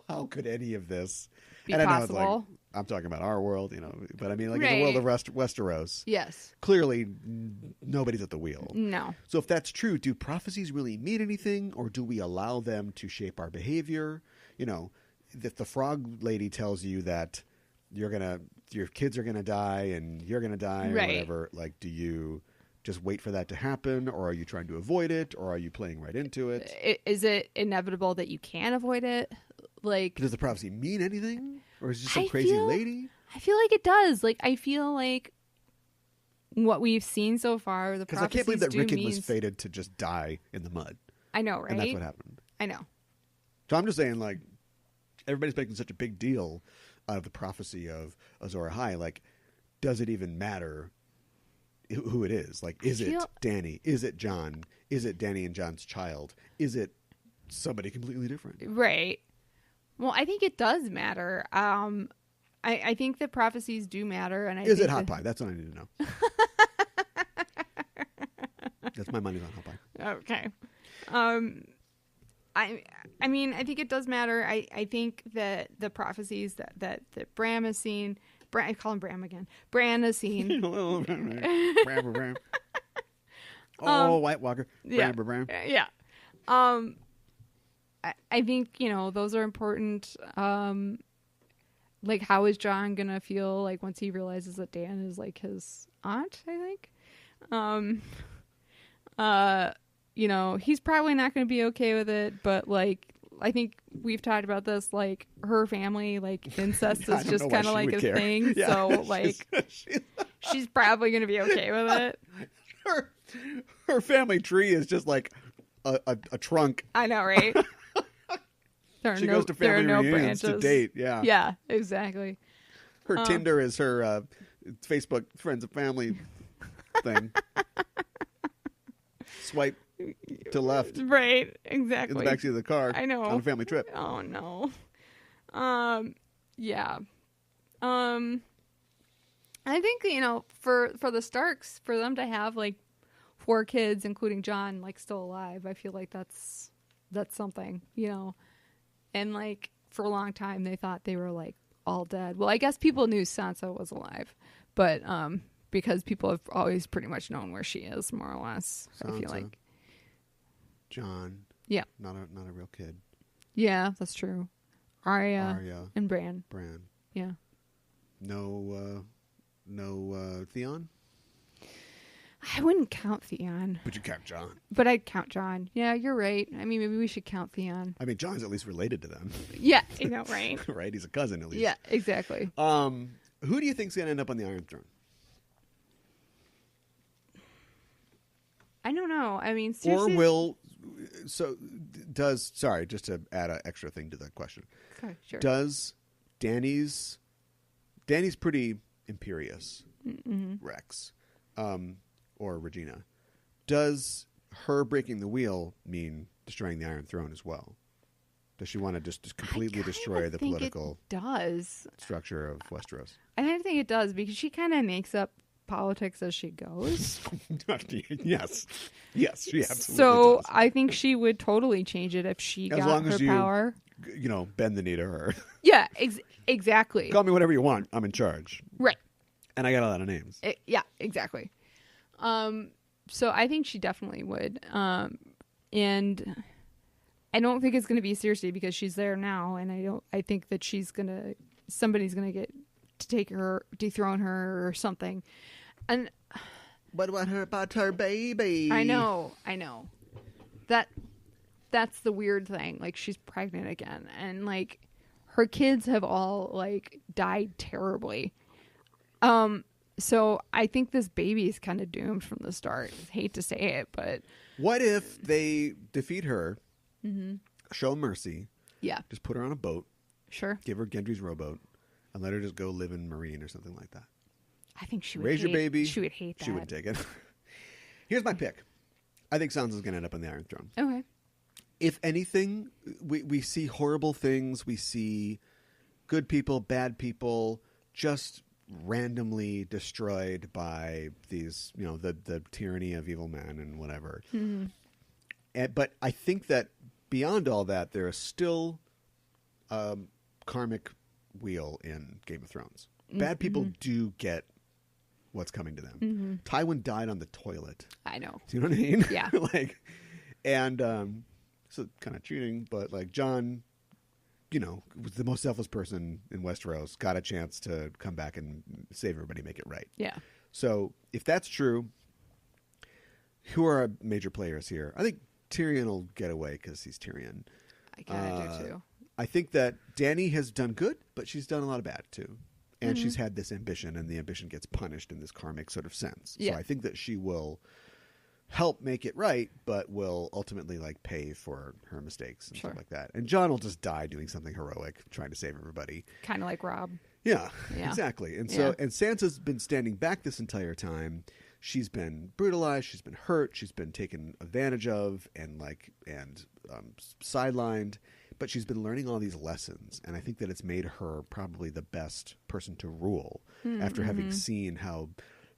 how could any of this be and I know possible. it's like, I'm talking about our world, but I mean, like in Right. the world of Westeros, Yes. clearly nobody's at the wheel. No. So if that's true, do prophecies really mean anything, or do we allow them to shape our behavior? If the frog lady tells you that your kids are gonna die and you're gonna die or Right. whatever, like, do you just wait for that to happen, or are you trying to avoid it, or are you playing right into it? Is it inevitable that you can avoid it? Like, Does the prophecy mean anything, or is it just some I crazy feel- lady? I feel like it does. Like, I feel like what we've seen so far, the Because I prophecies can't believe that do Rickon means... was fated to just die in the mud, I know, right? and that's what happened. I know. So I'm just saying, like, everybody's making such a big deal out of the prophecy of Azor Ahai. Like, does it even matter who it is? Like, is it Dany? Is it Jon? Is it Dany and Jon's child? Is it somebody completely different? Right. Well, I think it does matter. I think the prophecies do matter, and Is it hot pie? That's what I need to know. That's my money's on hot pie. Okay. I mean, I think it does matter. I think that the prophecies that Bram has seen, I call him Bram again. Bran has seen. Bram. Oh, White Walker. Yeah. Bram. Yeah. I think, those are important. Like, how is Jon gonna feel like once he realizes that Dan is like his aunt, I think. He's probably not gonna be okay with it, but like, I think we've talked about this, like, her family, like, incest is just kind of like a thing. Yeah. So like, she's probably gonna be okay with it. Her family tree is just like a trunk. I know, right? She goes to family reunions to date. Yeah. Yeah, exactly. Her Tinder is her Facebook friends and family thing. Swipe to left. Right, exactly. In the backseat of the car. I know. On a family trip. Oh, no. Yeah. I think, for the Starks, for them to have, like, 4 kids, including Jon, like, still alive, I feel like that's something, And, like, for a long time, they thought they were, like, all dead. Well, I guess people knew Sansa was alive, but because people have always pretty much known where she is, more or less. Sansa, I feel like Jon. Yeah. Not a real kid. Yeah, that's true. Arya and Bran. Yeah. No Theon? I wouldn't count Theon. But you count Jon. But I'd count Jon. Yeah, you're right. I mean, maybe we should count Theon. I mean, Jon's at least related to them. Yeah, right? Right? He's a cousin, at least. Yeah, exactly. Who do you think's going to end up on the Iron Throne? I don't know. I mean, seriously. Sorry, just to add an extra thing to the question. Okay, sure. Does Dany's pretty imperious, Rex, or Regina. Does her breaking the wheel mean destroying the Iron Throne as well? Does she want to just completely destroy the political structure of Westeros? I think it does, because she kind of makes up politics as she goes. Yes, she absolutely so does. I think she would totally change it if she got her power. Bend the knee to her. Yeah, exactly. Call me whatever you want. I'm in charge. Right. And I got a lot of names. Yeah, exactly. So I think she definitely would. And I don't think it's going to be seriously, because she's there now, and I think that somebody's going to get to take her, dethrone her or something. And what about her baby? I know. That's the weird thing. Like, she's pregnant again, and like, her kids have all like died terribly. So I think this baby is kind of doomed from the start. I hate to say it, but what if they defeat her, show mercy, just put her on a boat, sure, give her Gendry's rowboat, and let her just go live in Marine or something like that? I think she would raise your baby. She would hate that. She wouldn't take it. Here's my pick. I think Sansa's going to end up on the Iron Throne. Okay. If anything, we see horrible things. We see good people, bad people, just randomly destroyed by these, the tyranny of evil men and whatever. But I think that beyond all that, there is still karmic wheel in Game of Thrones. Bad people do get what's coming to them. Mm-hmm. Tywin died on the toilet. I know. Do you know what I mean? Yeah. So kind of cheating, but like Jon, was the most selfless person in Westeros, got a chance to come back and save everybody, make it right. Yeah. So if that's true, who are our major players here? I think Tyrion will get away because he's Tyrion. I kind of do too. I think that Dany has done good, but she's done a lot of bad too. And she's had this ambition, and the ambition gets punished in this karmic sort of sense. Yeah. So I think that she will help make it right, but will ultimately like pay for her mistakes and stuff like that. And Jon will just die doing something heroic, trying to save everybody. Kind of like Rob. Yeah, exactly. And so, and Sansa's been standing back this entire time. She's been brutalized. She's been hurt. She's been taken advantage of and sidelined. But she's been learning all these lessons, and I think that it's made her probably the best person to rule after having seen how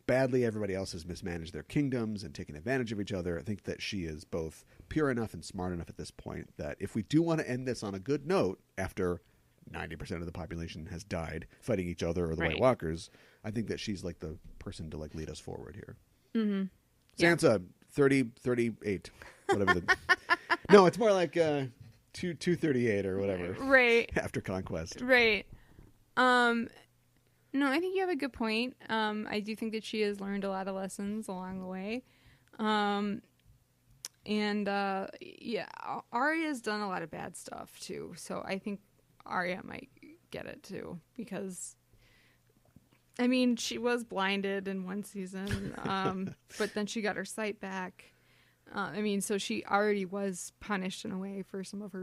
badly everybody else has mismanaged their kingdoms and taken advantage of each other. I think that she is both pure enough and smart enough at this point that if we do want to end this on a good note after 90% of the population has died fighting each other or the White Walkers, I think that she's like the person to like lead us forward here. Mm-hmm. Sansa, 38, whatever. No, it's more like 238 or whatever. Right. After Conquest. Right. No, I think you have a good point. I do think that she has learned a lot of lessons along the way. Arya's done a lot of bad stuff too. So I think Arya might get it too, because I mean, she was blinded in one season, but then she got her sight back. So she already was punished in a way for some of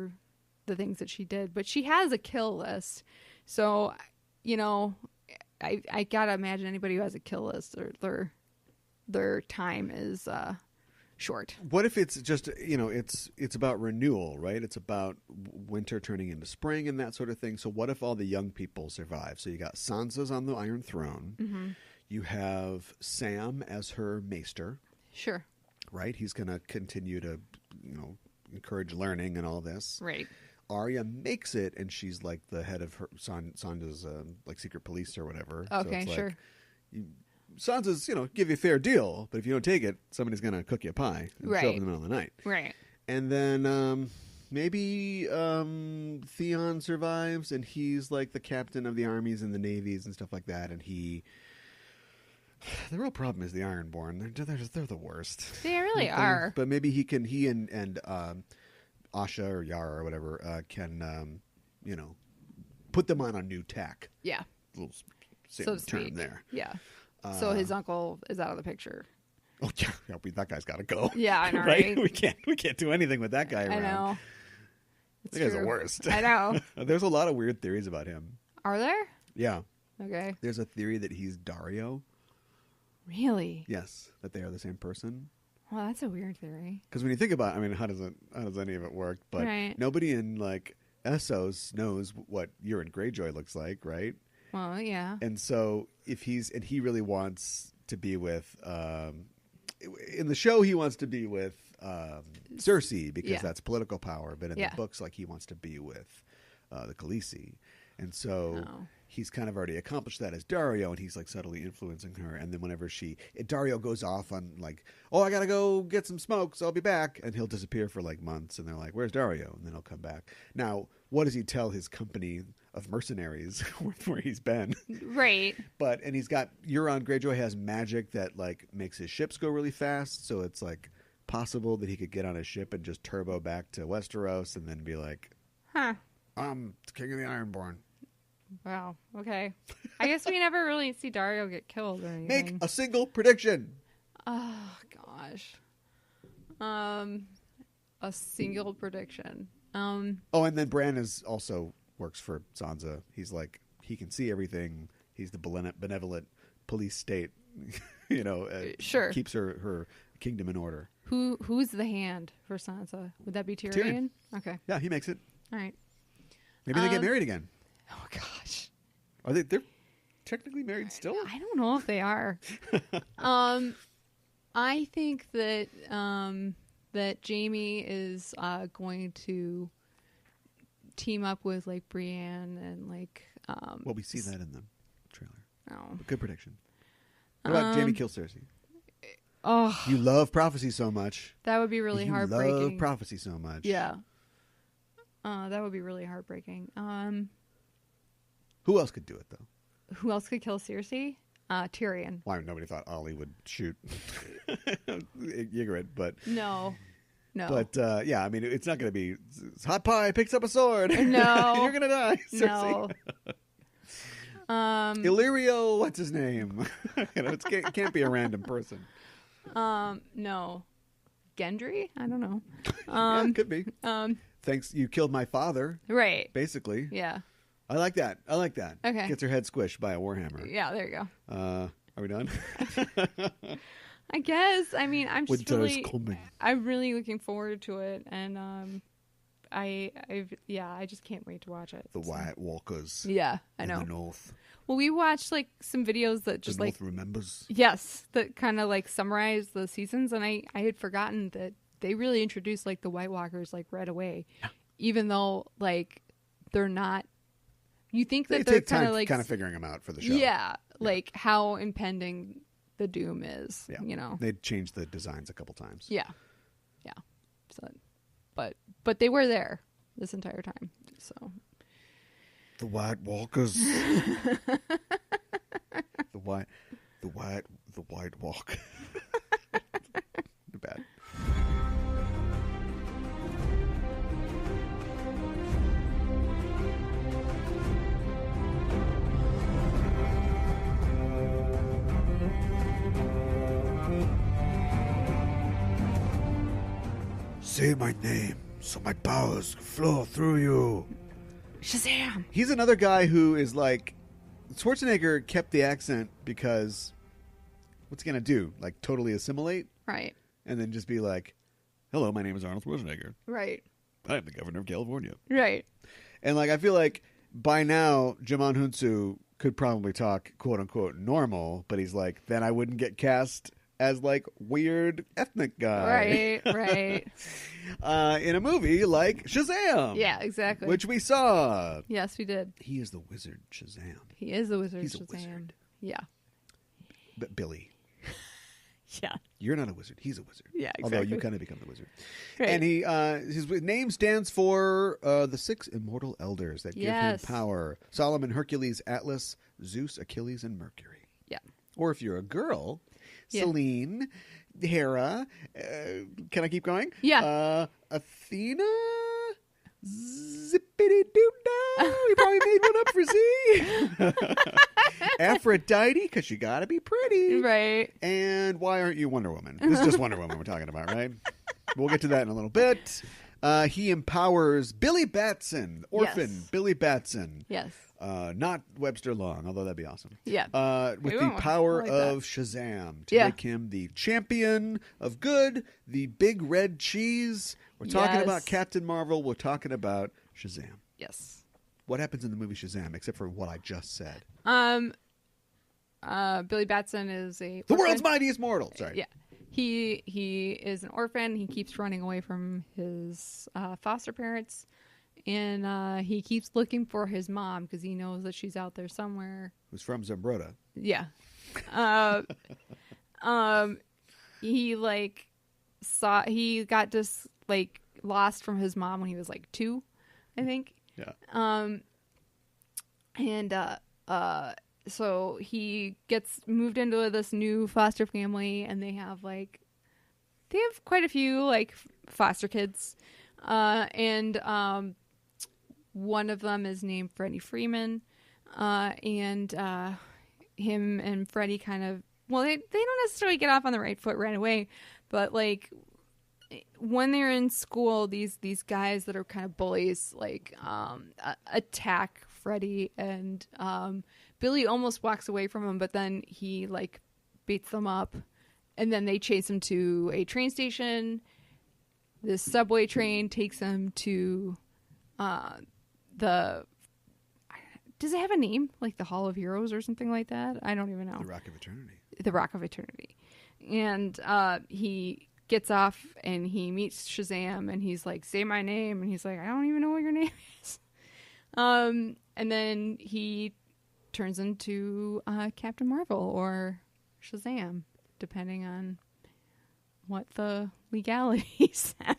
the things that she did, but she has a kill list. So, I gotta imagine anybody who has a kill list, or their time is short. What if it's just it's about renewal, right? It's about winter turning into spring and that sort of thing. So what if all the young people survive? So you got Sansa's on the Iron Throne. Mm-hmm. You have Sam as her maester. Sure. Right? He's going to continue to, encourage learning and all this. Right. Arya makes it, and she's like the head of her Sansa's like secret police or whatever. Okay, so sure. Sansa's, give you a fair deal, but if you don't take it, somebody's going to cook you a pie and show up in the middle of the night. Right. And then maybe Theon survives, and he's like the captain of the armies and the navies and stuff like that, and he... The real problem is the Ironborn. They're the worst. They really are. But maybe he and Asha or Yara or whatever can put them on a new tack. Yeah. A little so term there. Yeah. So his uncle is out of the picture. Oh yeah, that guy's got to go. Yeah, I know, right? We can't do anything with that guy around. I know. That guy's the worst. I know. There's a lot of weird theories about him. Are there? Yeah. Okay. There's a theory that he's Dario. Really? Yes, that they are the same person. Well, that's a weird theory. Because when you think about it, how does any of it work? But nobody in like Essos knows what Euron Greyjoy looks like, right? Well, yeah. And so he really wants to be with in the show he wants to be with Cersei because that's political power, but in the books like he wants to be with the Khaleesi. And so he's kind of already accomplished that as Dario, and he's like subtly influencing her. And then whenever Dario goes off on like, oh, I gotta go get some smoke, so I'll be back, and he'll disappear for like months, and they're like, where's Dario? And then he'll come back. Now, what does he tell his company of mercenaries where he's been? Right. And he's got Euron Greyjoy has magic that like makes his ships go really fast, so it's like possible that he could get on a ship and just turbo back to Westeros and then be like, I'm king of the Ironborn. Wow. Okay. I guess we never really see Dario get killed or anything. Make a single prediction. Oh gosh. A single prediction. And then Bran also works for Sansa. He's like he can see everything. He's the benevolent police state. Sure. Keeps her kingdom in order. Who's the hand for Sansa? Would that be Tyrion? Okay. Yeah, he makes it. All right. Maybe they get married again. Oh gosh. They're technically married still? I don't know if they are. I think that that Jaime is going to team up with like Brienne and like Well, we see that in the trailer. Oh. Good prediction. What about Jamie kills Cersei? Oh, You love prophecy so much. that would be really heartbreaking. You love prophecy so much. Yeah. That would be really heartbreaking. Who else could do it, though? Who else could kill Cersei? Tyrion. Why nobody thought Ollie would shoot Ygritte, but No. But yeah, I mean, it's not going to be Hot Pie picks up a sword. No. You're going to die, Cersei. No. Illyrio, what's his name? It can't be a random person. No. Gendry? I don't know. Yeah, it could be. Thanks, you killed my father. Right. Basically. Yeah. I like that. Okay. Gets her head squished by a warhammer. Yeah, there you go. Are we done? I guess. I mean, I'm just Winter really, is coming. I'm really looking forward to it, and I just can't wait to watch it. The White Walkers. Yeah, I know. In the North. Well, we watched like some videos that just the North remembers. Yes, that kind of like summarize the seasons, and I had forgotten that they really introduced like the White Walkers like right away, even though like they're not. You think that they're kind of like figuring them out for the show. Yeah, like how impending the doom is. Yeah. You know, they'd changed the designs a couple times. Yeah. So, but they were there this entire time. So the White Walkers. the white walk. Bad. Say my name, so my powers flow through you. Shazam! He's another guy who is like... Schwarzenegger kept the accent because... What's he going to do? Like, totally assimilate? Right. And then just be like, hello, my name is Arnold Schwarzenegger. Right. I am the governor of California. Right. And, like, I feel like by now, Jimon Hunsu could probably talk, quote-unquote, normal, but he's like, then I wouldn't get cast... as like weird ethnic guy. Right. In a movie like Shazam. Yeah, exactly. Which we saw. Yes, we did. He is the wizard Shazam. He is the wizard He's Shazam. a wizard. Yeah. But Billy. Yeah. You're not a wizard. He's a wizard. Yeah, exactly. Although you kind of become the wizard. Right. And he his name stands for the 6 immortal elders that give him power. Solomon, Hercules, Atlas, Zeus, Achilles, and Mercury. Yeah. Or if you're a girl, Selene, Hera, can I keep going? Yeah. Athena, zippity-doo-dah. We probably made one up for Z. Aphrodite, because you got to be pretty. Right. And why aren't you Wonder Woman? This is just Wonder Woman we're talking about, right? We'll get to that in a little bit. He empowers Billy Batson, orphan Billy Batson. Yes. Not Webster Long, although that'd be awesome. Yeah. With the power of Shazam to make him the champion of good, the big red cheese. We're talking about Captain Marvel. We're talking about Shazam. Yes. What happens in the movie Shazam, except for what I just said? Billy Batson is the world's mightiest mortal. Sorry. Yeah. He is an orphan. He keeps running away from his foster parents. And he keeps looking for his mom because he knows that she's out there somewhere. Who's from Zambroda. Yeah. He got just like lost from his mom when he was like 2, I think. Yeah. So he gets moved into this new foster family, and they have quite a few like foster kids. One of them is named Freddie Freeman, and him and Freddie they don't necessarily get off on the right foot right away, but like when they're in school, these guys that are kind of bullies attack Freddie, and Billy almost walks away from him, but then he like beats them up, and then they chase him to a train station. This subway train takes him to does it have a name? Like the Hall of Heroes or something like that? I don't even know. The Rock of Eternity. The Rock of Eternity. And he gets off and he meets Shazam, and he's like, say my name. And he's like, I don't even know what your name is. And then he turns into Captain Marvel or Shazam, depending on what the legality says.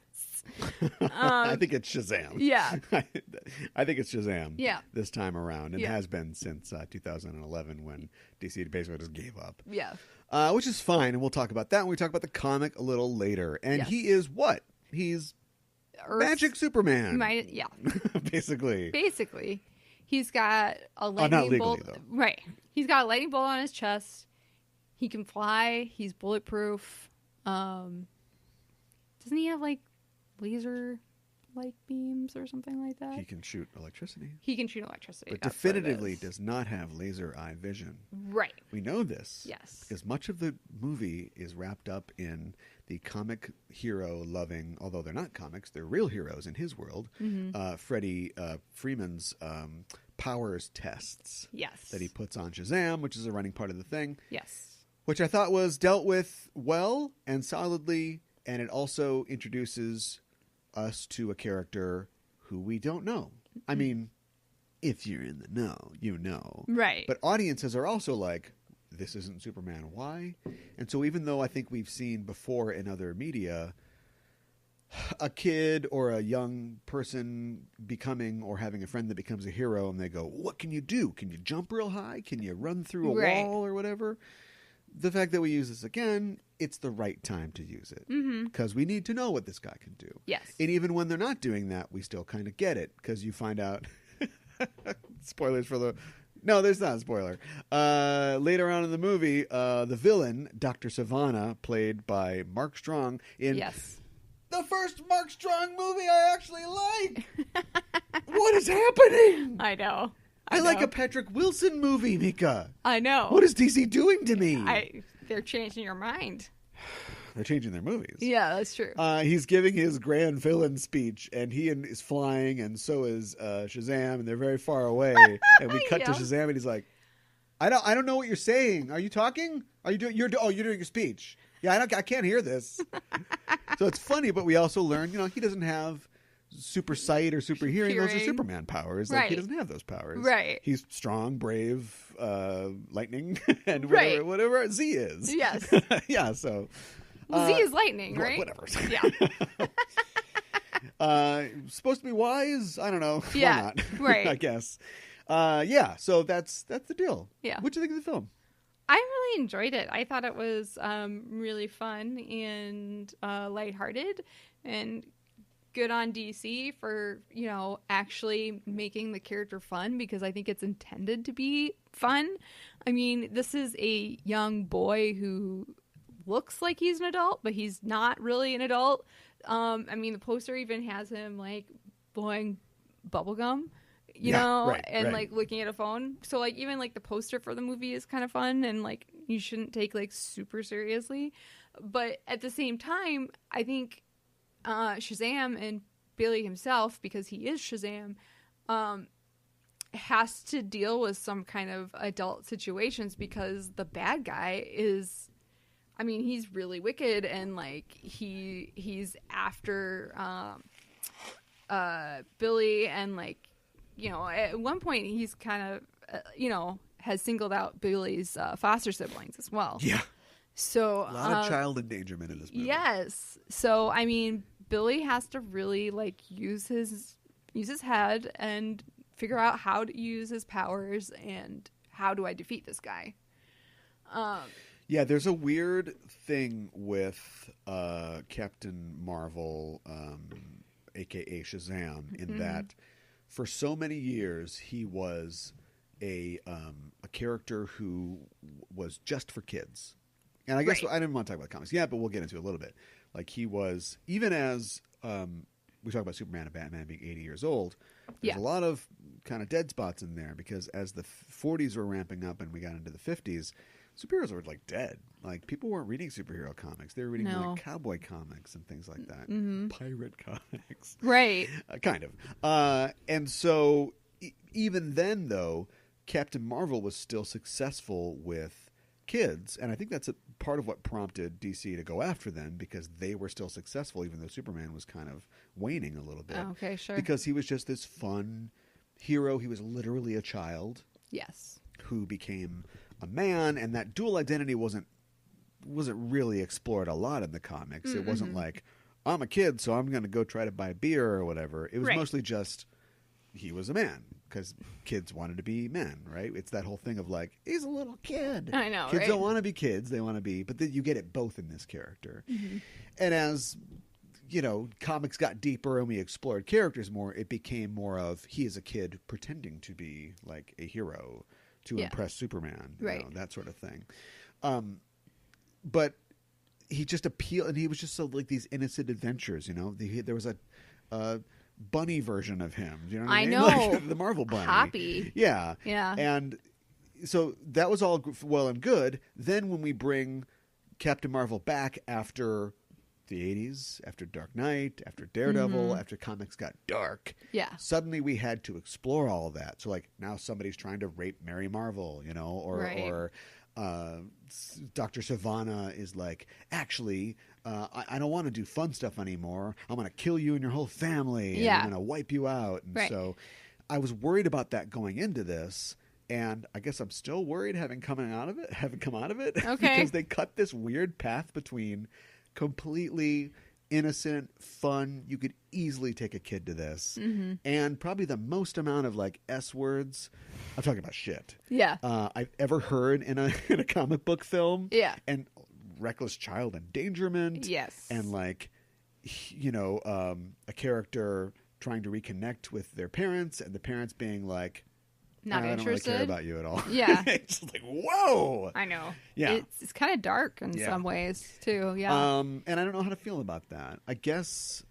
I think it's Shazam. Yeah. I think it's Shazam Yeah. this time around, and Yeah. has been since 2011 when DC basically just gave up. Yeah. Which is fine, and we'll talk about that when we talk about the comic a little later. And Yes. he is what? He's Magic Superman. Yeah. Basically. Basically. He's got a not lightning legally, bolt. though. Right. He's got a lightning bolt on his chest. He can fly. He's bulletproof. Doesn't he have like laser light beams or something like that? He can shoot electricity. He can shoot electricity. But That's what it definitively is. does not have laser eye vision. Right. We know this. Yes. Because much of the movie is wrapped up in the comic hero loving, although they're not comics, they're real heroes in his world, Freddie Freeman's powers tests Yes. that he puts on Shazam, which is a running part of the thing, Yes. which I thought was dealt with well and solidly, and it also introduces us to a character who we don't know. I mean, if you're in the know, you know. Right. But audiences are also like, this isn't Superman. Why? And so even though I think we've seen before in other media a kid or a young person becoming or having a friend that becomes a hero and they go, what can you do? Can you jump real high? Can you run through a Right. wall or whatever? The fact that we use this again, it's the right time to use it because we need to know what this guy can do. Yes. And even when they're not doing that, we still kind of get it because you find out spoilers for the... No, there's not a spoiler. Later on in the movie, the villain, Dr. Savannah, played by Mark Strong in Yes. the first Mark Strong movie I actually like. What is happening? I know. I like know. a Patrick Wilson movie, Mika. I know. What is DC doing to me? They're changing your mind. They're changing their movies. Yeah, that's true. He's giving his grand villain speech, and he is flying, and so is Shazam, and they're very far away. And we cut to Yeah. Shazam, and he's like, "I don't know what you're saying. Are you talking? Are you doing? You're doing your speech. Yeah, I can't hear this." So it's funny, but we also learn, he doesn't have super sight or super hearing. Those are Hearing. Superman powers. Like, he Right. doesn't have those powers. Right. He's strong, brave, lightning, and Right. whatever Z is. Yes. Yeah. So. Well, Z is lightning, right? Whatever. Yeah. Supposed to be wise? I don't know. Yeah, Why not? right. I guess. Yeah. So that's the deal. Yeah. What do you think of the film? I really enjoyed it. I thought it was really fun and lighthearted, and good on DC for, actually making the character fun, because I think it's intended to be fun. I mean, this is a young boy who looks like he's an adult, but he's not really an adult. I mean, the poster even has him like blowing bubblegum, and like looking at a phone. So like even like the poster for the movie is kind of fun, and like you shouldn't take like super seriously. But at the same time, I think Shazam and Billy himself, because he is Shazam, has to deal with some kind of adult situations, because the bad guy is, I mean, he's really wicked, and like he's after Billy, and like, at one point he's kind of has singled out Billy's foster siblings as well. Yeah. So A lot of child endangerment in this movie. yes. So I mean, Billy has to really like use his head and figure out how to use his powers and how do I defeat this guy. Yeah, there's a weird thing with Captain Marvel, a.k.a. Shazam, in that for so many years he was a character who was just for kids. And I guess I didn't want to talk about comics yet, but we'll get into it a little bit. Like, he was, even as we talk about Superman and Batman being 80 years old, there's a lot of kind of dead spots in there, because as the 40s were ramping up and we got into the 50s, superheroes were like dead. Like, people weren't reading superhero comics. They were reading like cowboy comics and things like that. Pirate comics. Right. Kind of. And so even then, though, Captain Marvel was still successful with kids. And I think that's a part of what prompted DC to go after them, because they were still successful, even though Superman was kind of waning a little bit. Okay, sure. Because he was just this fun, hero, he was literally a child Yes. who became a man, and that dual identity wasn't really explored a lot in the comics. It wasn't like, I'm a kid, so I'm going to go try to buy beer or whatever. It was mostly just he was a man because kids wanted to be men, right? It's that whole thing of like, he's a little kid. I know, kids right? don't want to be kids; they want to be. But then you get it both in this character, and as comics got deeper and we explored characters more, it became more of he is a kid pretending to be like a hero to impress Superman, that sort of thing. But he just appealed, and he was just so like these innocent adventures. There was a bunny version of him. You know what I mean? know, like, the Marvel bunny. Happy. Yeah. Yeah. And so that was all well and good. Then when we bring Captain Marvel back after the 80s, after Dark Knight, after Daredevil, after comics got dark, suddenly we had to explore all of that. So like now somebody's trying to rape Mary Marvel, or Dr. Savannah is like, actually, I don't want to do fun stuff anymore. I'm going to kill you and your whole family, and I'm going to wipe you out. And so I was worried about that going into this. And I guess I'm still worried having come out of it. Okay. Because they cut this weird path between completely innocent, fun. You could easily take a kid to this, and probably the most amount of like S words. I'm talking about shit. Yeah. I've ever heard in a comic book film. Yeah. And reckless child endangerment. Yes. And like, a character trying to reconnect with their parents, and the parents being like, not I interested. don't really care about you at all. Yeah. It's just like, whoa. I know. Yeah. It's kind of dark in some ways too. Yeah. And I don't know how to feel about that. I guess,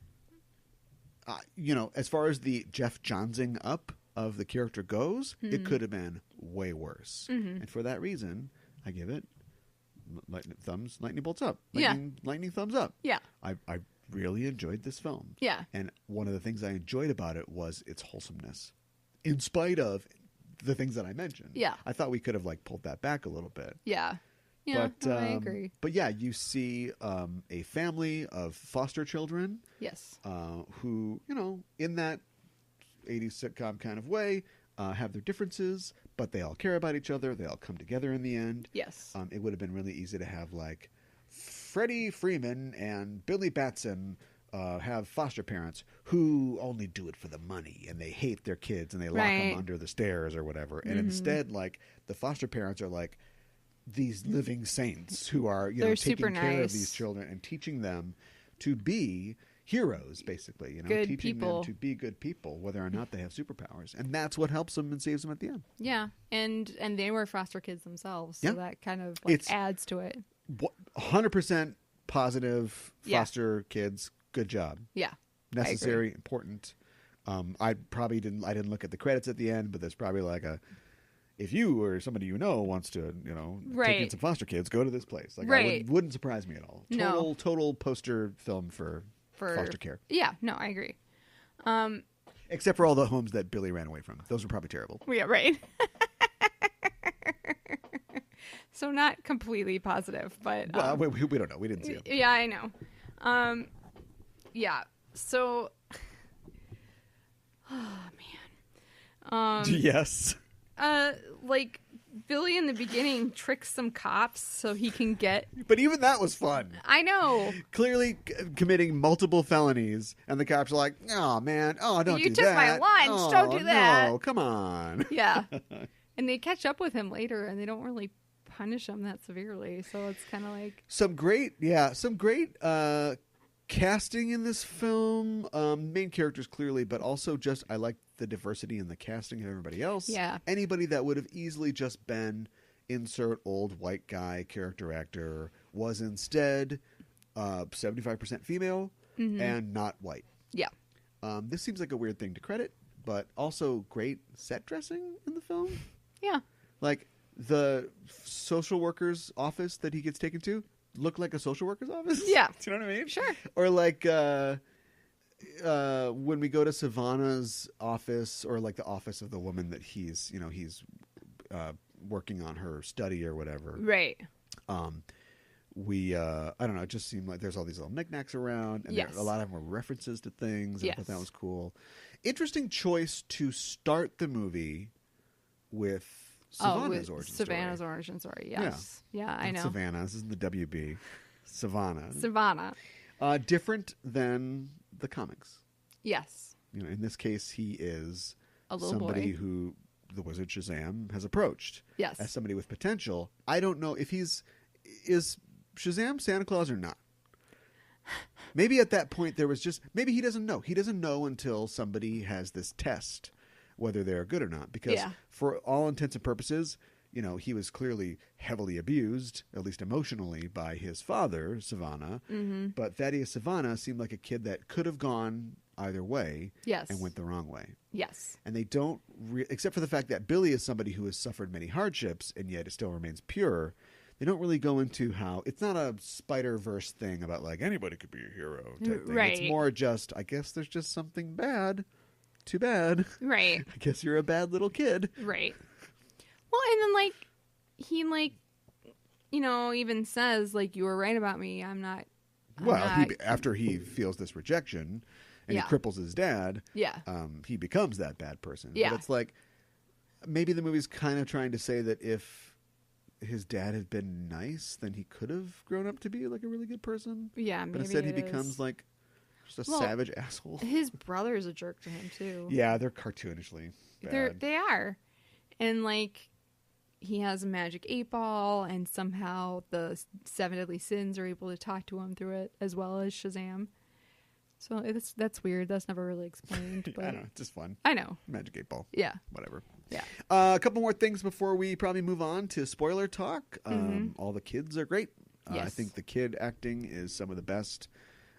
as far as the Jeff Johnsing up of the character goes, it could have been way worse. And for that reason, I give it lightning bolts up. Lightning thumbs up. Yeah. I really enjoyed this film. Yeah. And one of the things I enjoyed about it was its wholesomeness. In spite of the things that I mentioned. Yeah. I thought we could have like pulled that back a little bit. Yeah. Yeah, But, I agree. But yeah, you see a family of foster children. Yes. Who, in that 80s sitcom kind of way, have their differences, but they all care about each other. They all come together in the end. Yes. It would have been really easy to have like Freddie Freeman and Billy Batson have foster parents who only do it for the money, and they hate their kids and they lock them under the stairs or whatever. And instead, like, the foster parents are like these living saints who are, taking care of these children and teaching them to be heroes, basically, good teaching people. them to be good people, whether or not they have superpowers. And that's what helps them and saves them at the end. Yeah. And they were foster kids themselves. So that kind of adds to it. 100% positive foster kids. Good job. Yeah. Necessary, important. I didn't look at the credits at the end, but there's probably like if you or somebody wants to, take in some foster kids, go to this place. Like, wouldn't surprise me at all. Total poster film for foster care. Yeah, no, I agree. Except for all the homes that Billy ran away from. Those were probably terrible. Yeah, right. So not completely positive, but... Well, we don't know. We didn't see them. Yeah, I know. Yeah, so... Oh, man. Yes. Like, Billy in the beginning tricks some cops so he can get... But even that was fun. I know. Clearly committing multiple felonies, and the cops are like, "Oh, man. Oh, don't do that. You took my lunch. Don't do that." No, come on. Yeah. And they catch up with him later, and they don't really punish him that severely. So it's kind of like... Some great casting in this film. Main characters, clearly, but also just I like the diversity in the casting of everybody else. Yeah. Anybody that would have easily just been insert old white guy character actor was instead 75% female and not white. Yeah. This seems like a weird thing to credit, but also great set dressing in the film. Yeah. Like the social worker's office that he gets taken to looked like a social worker's office. Yeah. Do you know what I mean? Sure. Or like when we go to Savannah's office, or like the office of the woman that he's working on her study or whatever. Right. I don't know, it just seemed like there's all these little knickknacks around, and Yes. a lot of them were references to things. And I thought that Yes. was cool. Interesting choice to start the movie with Savannah's origin Savannah's story. origin story. Yes. Yeah, I Not know. Savannah. This isn't the WB. Savannah. Savannah. Different than the comics. Yes. You know, in this case, he is A little somebody boy. who the wizard Shazam has approached Yes. as somebody with potential. I don't know if is Shazam Santa Claus or not. Maybe at that point there was just, maybe he doesn't know. He doesn't know until somebody has this test whether they're good or not. Because for all intents and purposes, you know, he was clearly heavily abused, at least emotionally, by his father, Savannah. Mm-hmm. But Thaddeus Savannah seemed like a kid that could have gone either way Yes. and went the wrong way. Yes. And they don't, except for the fact that Billy is somebody who has suffered many hardships and yet it still remains pure. They don't really go into how it's not a Spider-Verse thing about like anybody could be a hero type thing. Right. It's more just, I guess there's just something bad. Too bad. Right. I guess you're a bad little kid. Right. Well, and then like he like, you know, even says like, you were right about me. I'm not. After he feels this rejection and he cripples his dad, Yeah. he becomes that bad person. Yeah. But it's like maybe the movie's kind of trying to say that if his dad had been nice, then he could have grown up to be like a really good person. Yeah. But Maybe instead he it becomes is. like just a savage asshole. His brother's a jerk to him too. Yeah, they're cartoonishly bad. They are, and like he has a magic 8-ball, and somehow the 7 deadly sins are able to talk to him through it, as well as Shazam. So that's weird. That's never really explained. But I don't know. It's just fun. I know. Magic 8-ball. Yeah. Whatever. Yeah. A couple more things before we probably move on to spoiler talk. Mm-hmm. All the kids are great. Yes. I think the kid acting is some of the best.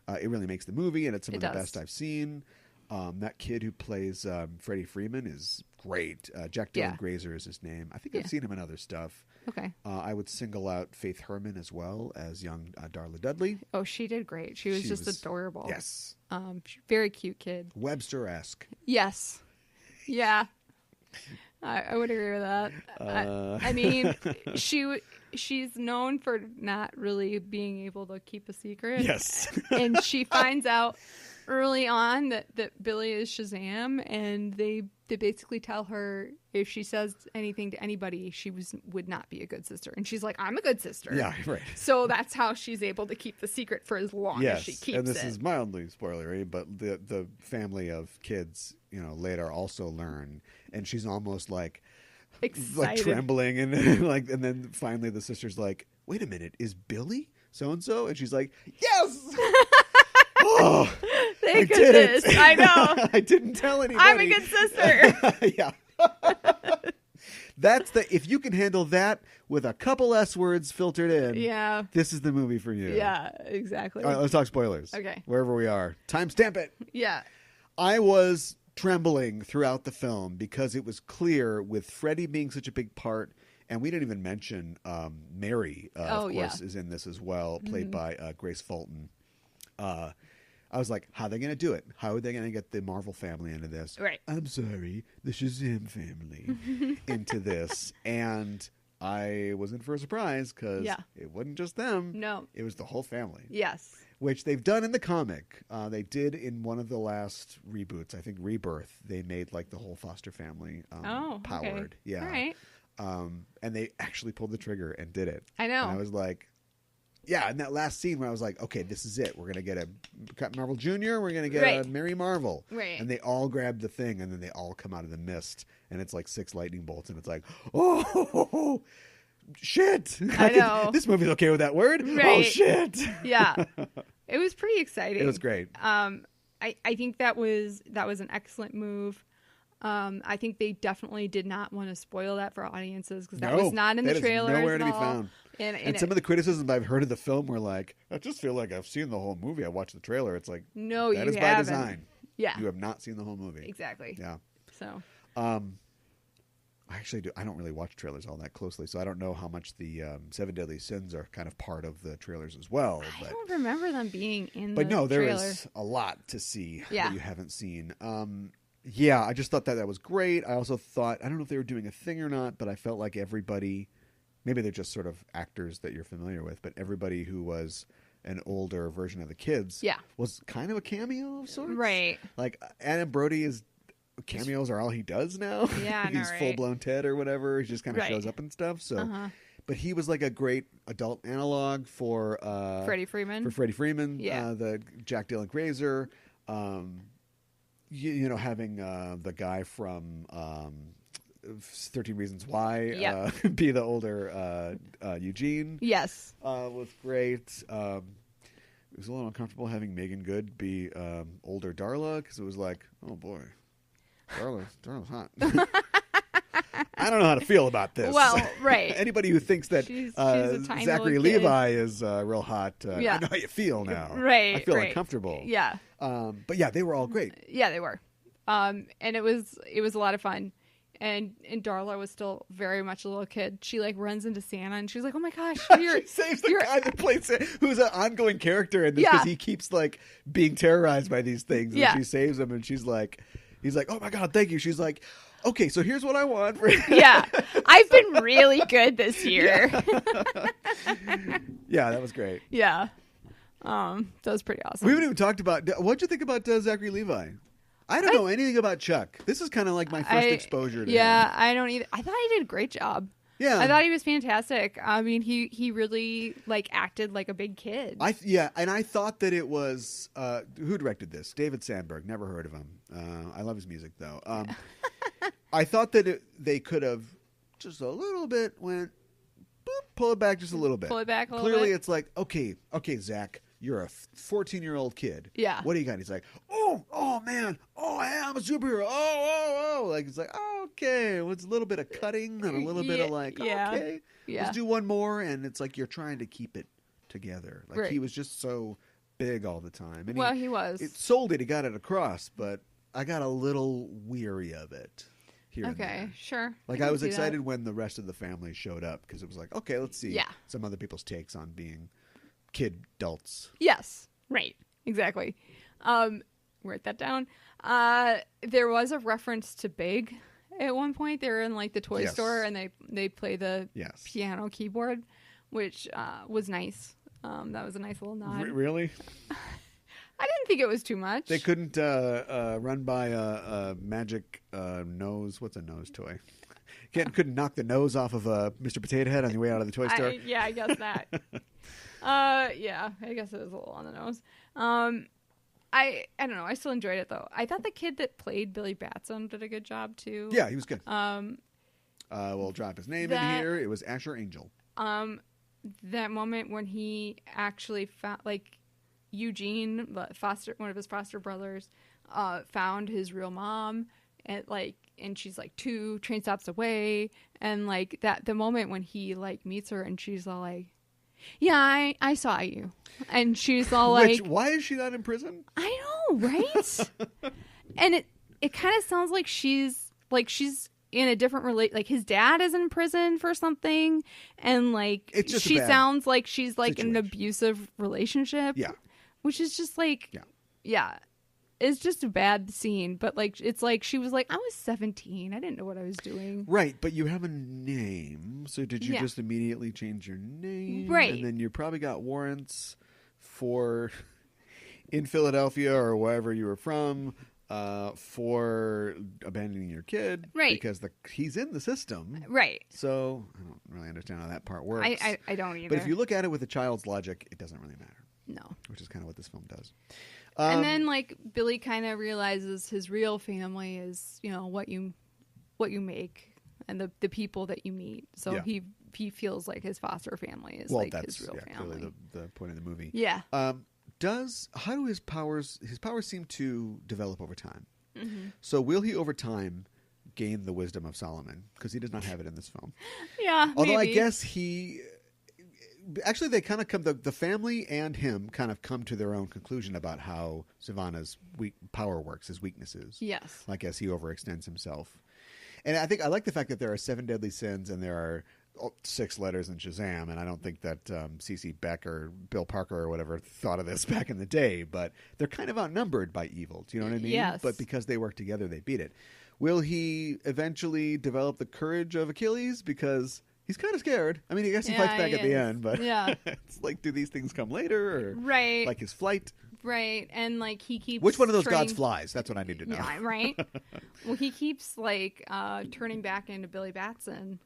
It really makes the movie, and it's some of the best I've seen. That kid who plays Freddie Freeman is great. Jack Dylan Grazer is his name. I think I've seen him in other stuff. Okay. I would single out Faith Herman as well as young Darla Dudley. Oh, she did great. She was just adorable. Yes. Very cute kid. Webster-esque. Yes. Yeah. I would agree with that. I mean, she's known for not really being able to keep a secret. Yes. And she finds out early on that Billy is Shazam, and they basically tell her if she says anything to anybody, she would not be a good sister. And she's like, I'm a good sister. Yeah, right. So that's how she's able to keep the secret for as long as she keeps it. And this is mildly spoilery, but the family of kids, you know, later also learn, and she's almost like excited, like trembling, and like, and then finally the sister's like, "Wait a minute, is Billy so and so?" And she's like, "Yes." Oh, thank goodness! I know. I didn't tell anybody. I'm a good sister. Yeah. That's if you can handle that with a couple S words filtered in. Yeah. This is the movie for you. Yeah, exactly. All right, let's talk spoilers. Okay. Wherever we are. Timestamp it. Yeah. I was trembling throughout the film because it was clear with Freddie being such a big part, and we didn't even mention Mary, of course, is in this as well, played by Grace Fulton. I was like, how are they going to do it? How are they going to get the Marvel family into this? Right. I'm sorry, the Shazam family into this. And I was in for a surprise because it wasn't just them. No. It was the whole family. Yes. Which they've done in the comic. They did in one of the last reboots, I think Rebirth. They made like the whole Foster family powered. Okay. Yeah. All right. And they actually pulled the trigger and did it. I know. And I was like, yeah, in that last scene where I was like, okay, this is it. We're going to get a Captain Marvel Jr., we're going to get a Mary Marvel. Right. And they all grab the thing, and then they all come out of the mist, and it's like 6 lightning bolts, and it's like, oh, shit. I know. This movie's okay with that word? Right. Oh, shit. Yeah. It was pretty exciting. It was great. I think that was an excellent move. I think they definitely did not want to spoil that for audiences because that was not in the trailer. Nowhere to be found. And some of the criticisms I've heard of the film were like, I just feel like I've seen the whole movie. I watched the trailer. It's like, no, that you is haven't. by design. Yeah. You have not seen the whole movie. Exactly. Yeah. So. I actually do. I don't really watch trailers all that closely, so I don't know how much the 7 Deadly Sins are kind of part of the trailers as well. I don't remember them being in the But no, there trailer. is a lot to see Yeah. that you haven't seen. Yeah, I just thought that was great. I also thought, I don't know if they were doing a thing or not, but I felt like everybody maybe they're just sort of actors that you're familiar with, but everybody who was an older version of the kids was kind of a cameo of sorts. Right. Like Adam Brody's cameos are all he does now. Yeah, he's full-blown Ted or whatever. He just kind of shows up and stuff. So, but he was like a great adult analog for Freddie Freeman. The Jack Dylan Grazer. You know, having the guy from 13 Reasons Why be the older Eugene. Yes. Was great. It was a little uncomfortable having Megan Good be older Darla, because it was like, oh boy, Darla's hot. I don't know how to feel about this. Well, right. Anybody who thinks that she's a tiny Zachary little kid. Levi is real hot, I know how you feel now. Right. I feel uncomfortable. Yeah. But yeah, they were all great. Yeah, they were. And it was a lot of fun. And Darla was still very much a little kid. She like runs into Santa and she's like, "Oh my gosh, she saves the guy that plays it, who's an ongoing character in this because he keeps like being terrorized by these things." And she saves him, and he's like, "Oh my God, thank you." She's like, "Okay, so here's what I want for you." Yeah, I've been really good this year. Yeah, that was great. Yeah, that was pretty awesome. We haven't even talked about what'd you think about Zachary Levi? I don't know anything about Chuck. This is kind of like my first exposure to him. I don't either. I thought he did a great job. Yeah, I thought he was fantastic. I mean, he really like acted like a big kid. And I thought that it was who directed this? David Sandberg. Never heard of him. I love his music though. I thought that they could have just a little bit went, boop, pull it back just a little bit. Pull it back a little Clearly, bit. it's like, okay, Zach, you're a 14-year-old kid. Yeah. What do you got? He's like, oh man, I'm a superhero. Oh. Like, it's like, okay. Well, it's a little bit of cutting and a little bit of like, okay, let's do one more. And it's like you're trying to keep it together. Like he was just so big all the time. And he was. It sold it. He got it across, but I got a little weary of it. Okay, sure. Like I was excited when the rest of the family showed up because it was like, okay, let's see some other people's takes on being kid adults. Yes, right, exactly. Write that down. There was a reference to Big at one point. They were in like the toy store and they play the piano keyboard, which was nice. That was a nice little nod. Really? I didn't think it was too much. They couldn't run by a magic nose. What's a nose toy? Couldn't knock the nose off of Mr. Potato Head on the way out of the toy store. I guess that. I guess it was a little on the nose. I don't know. I still enjoyed it though. I thought the kid that played Billy Batson did a good job too. Yeah, he was good. We'll drop his name in here. It was Asher Angel. That moment when he actually found like Eugene, one of his foster brothers, found his real mom, and she's like 2 train stops away, and like that the moment when he like meets her and she's all like, "Yeah, I saw you," and she's all like, "Why is she not in prison?" I know, right? And it kind of sounds like she's in a different like his dad is in prison for something, and like she sounds like she's like in an abusive relationship. Yeah. Which is just like, it's just a bad scene. But like, it's like she was like, I was 17. I didn't know what I was doing. Right, but you have a name. So did you just immediately change your name? Right. And then you probably got warrants for in Philadelphia or wherever you were from for abandoning your kid. Right. Because he's in the system. Right. So I don't really understand how that part works. I don't either. But if you look at it with a child's logic, it doesn't really matter. No. Which is kind of what this film does. And then like Billy kind of realizes his real family is, what you make and the people that you meet. So he feels like his foster family is his real family. Clearly the point of the movie. Yeah. How do his powers seem to develop over time? Mm-hmm. So will he over time gain the wisdom of Solomon? Because he does not have it in this film. Yeah. Although maybe. I guess they kind of come, the family and him kind of come to their own conclusion about how Savannah's power works, his weaknesses. Yes. Like as he overextends himself. And I like the fact that there are 7 deadly sins and there are 6 letters in Shazam. And I don't think that C.C. Beck or Bill Parker or whatever thought of this back in the day, but they're kind of outnumbered by evil. Do you know what I mean? Yes. But because they work together, they beat it. Will he eventually develop the courage of Achilles? Because He's kind of scared. I mean, I guess he fights back at the end, but it's like, do these things come later? Or Right. like his flight? Right. And like he keeps... Which one of those gods flies? That's what I need to know. Yeah, right? Well, he keeps like turning back into Billy Batson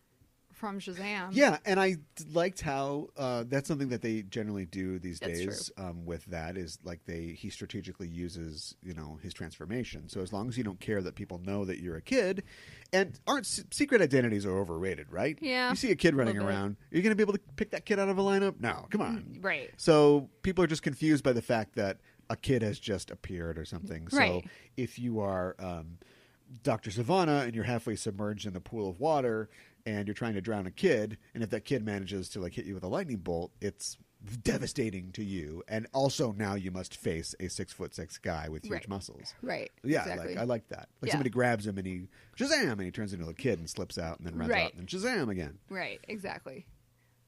from Shazam. Yeah, and I liked how that's something that they generally do these That's days with that is like he strategically uses, you know, his transformation. So as long as you don't care that people know that you're a kid, and secret identities are overrated, right? Yeah. You see a kid running around, you're going to be able to pick that kid out of a lineup? No, come on. Right. So people are just confused by the fact that a kid has just appeared or something. Right. So if you are Dr. Savannah and you're halfway submerged in a pool of water and you're trying to drown a kid, and if that kid manages to like hit you with a lightning bolt, it's devastating to you. And also now you must face a 6'6" guy with huge muscles. Right. Yeah, exactly. like I like that. Like somebody grabs him and he Shazam, and he turns into a kid and slips out and then runs out and then Shazam again. Right. Exactly.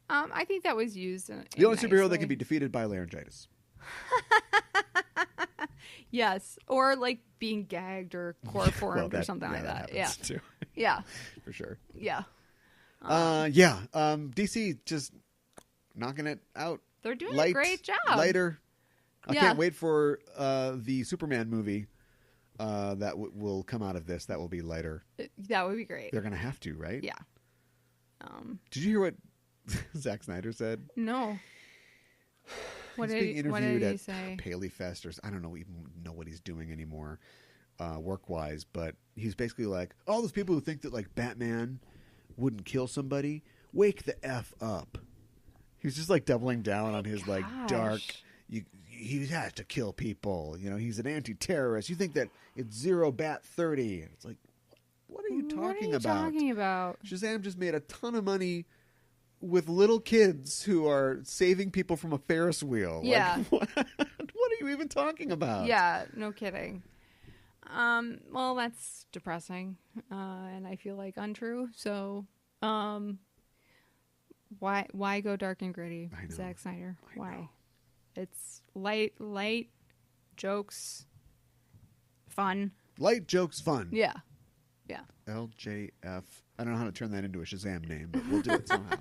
I think that was used. The only superhero that can be defeated by laryngitis. Yes, or like being gagged or chloroformed or something like that. Yeah, too. Yeah, for sure. Yeah. DC just knocking it out. They're doing a great job. Later. I can't wait for the Superman movie that will come out of this. That will be later. That would be great. They're going to have to, right? Yeah. Did you hear what Zack Snyder said? No. What did he say? Paley Fest, or I don't even know what he's doing anymore, work-wise. But he's basically like, all those people who think that like Batman wouldn't kill somebody, wake the F up. He's just like doubling down on his like dark. He has to kill people. You know, he's an anti-terrorist. You think that it's 0-Bat-30? It's like, what are you talking about? Shazam just made a ton of money with little kids who are saving people from a Ferris wheel. Yeah. Like, what are you even talking about? Yeah, no kidding. Well, that's depressing, and I feel like untrue. So, why go dark and gritty, Zack Snyder? Why? It's light jokes, fun. Light jokes, fun. Yeah. Yeah. LJF. I don't know how to turn that into a Shazam name, but we'll do it somehow.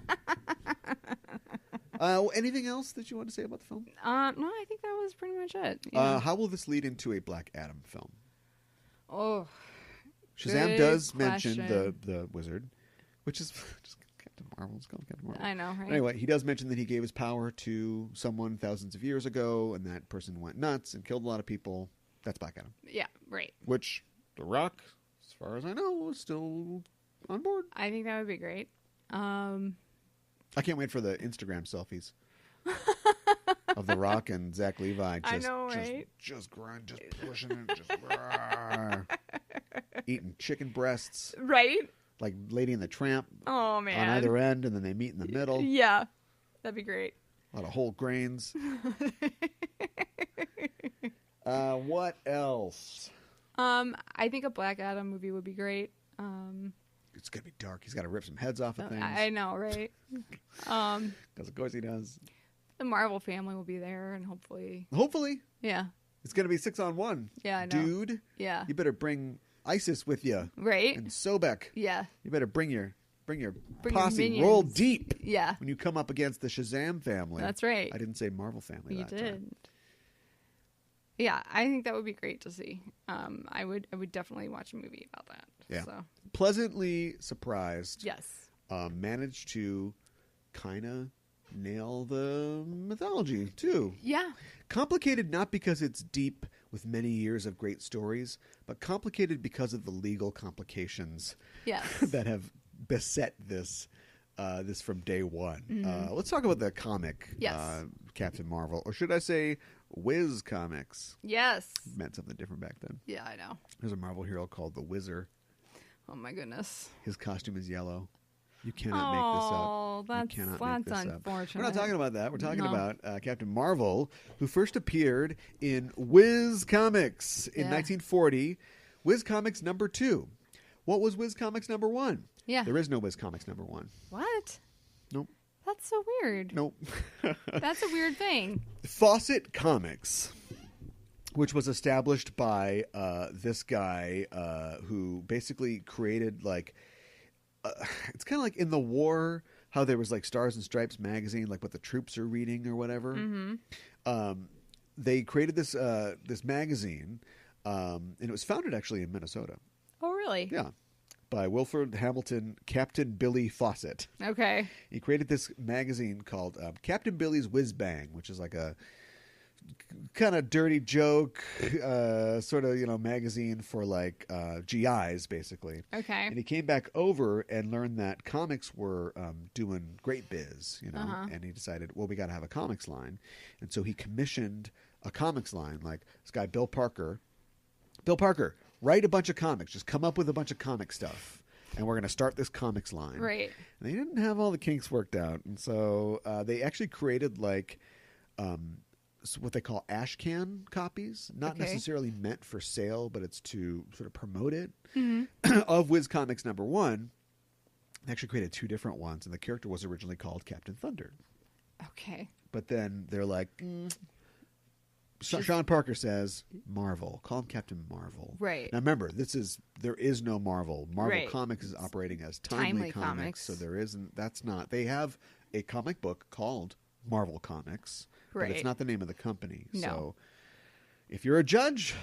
Anything else that you want to say about the film? No, I think that was pretty much it. How will this lead into a Black Adam film? Oh, Shazam does mention the wizard, which is just Captain Marvel. It's called Captain Marvel. I know, right? Anyway, he does mention that he gave his power to someone thousands of years ago, and that person went nuts and killed a lot of people. That's Black Adam. Yeah, right. Which The Rock, as far as I know, is still on board. I think that would be great. I can't wait for the Instagram selfies of The Rock and Zach Levi. I know, right? Just pushing it, just eating chicken breasts. Right? Like Lady and the Tramp. Oh, man. On either end, and then they meet in the middle. Yeah. That'd be great. A lot of whole grains. What else? I think a Black Adam movie would be great. It's going to be dark. He's got to rip some heads off of things. I know, right? Because of course he does. The Marvel family will be there, and hopefully. Yeah. It's going to be 6-on-1. Yeah, I know. Dude. Yeah. You better bring ISIS with you. Right. And Sobek. Yeah. You better bring your posse. Roll deep. Yeah. When you come up against the Shazam family. That's right. I didn't say Marvel family You that did. time. Yeah, I think that would be great to see. I would definitely watch a movie about that. Yeah. So. Pleasantly surprised. Yes. Managed to kind of nail the mythology too. Yeah. Complicated not because it's deep with many years of great stories, but complicated because of the legal complications Yes. that have beset this from day one. Mm-hmm. Let's talk about the comic, yes. Captain Marvel, or should I say Wiz Comics. Yes. It meant something different back then. Yeah, I know. There's a Marvel hero called the Whizzer. Oh my goodness. His costume is yellow. You cannot make this up. Oh, that's unfortunate. We're not talking about that. We're talking about Captain Marvel, who first appeared in Wiz Comics in 1940. Wiz Comics number 2. What was Wiz Comics number 1? Yeah. There is no Wiz Comics number 1. What? Nope. That's so weird. Nope. That's a weird thing. Fawcett Comics, which was established by this guy who basically created like it's kind of like in the war how there was like Stars and Stripes magazine, like what the troops are reading or whatever. They created this this magazine, and it was founded actually in Minnesota. Oh, really? Yeah, by Wilford Hamilton, Captain Billy Fawcett. Okay. He created this magazine called Captain Billy's Whiz Bang, which is like a kind of dirty joke sort of magazine for like GIs basically. Okay. And he came back over and learned that comics were doing great biz, and he decided, well, we got to have a comics line. And so he commissioned a comics line, like this guy Bill Parker, write a bunch of comics, just come up with a bunch of comic stuff, and we're going to start this comics line. Right. And they didn't have all the kinks worked out, and so they actually created like what they call ash can copies, not necessarily meant for sale, but it's to sort of promote it. Of Whiz Comics #1. They actually created 2 different ones, and the character was originally called Captain Thunder. Okay. But then they're like, Sean Parker says Marvel, call him Captain Marvel. Right. Now remember, there is no Marvel. Marvel Right. Comics is operating as Timely Comics, so there isn't. That's not. They have a comic book called Marvel Comics. Right. But it's not the name of the company. No. So if you're a judge,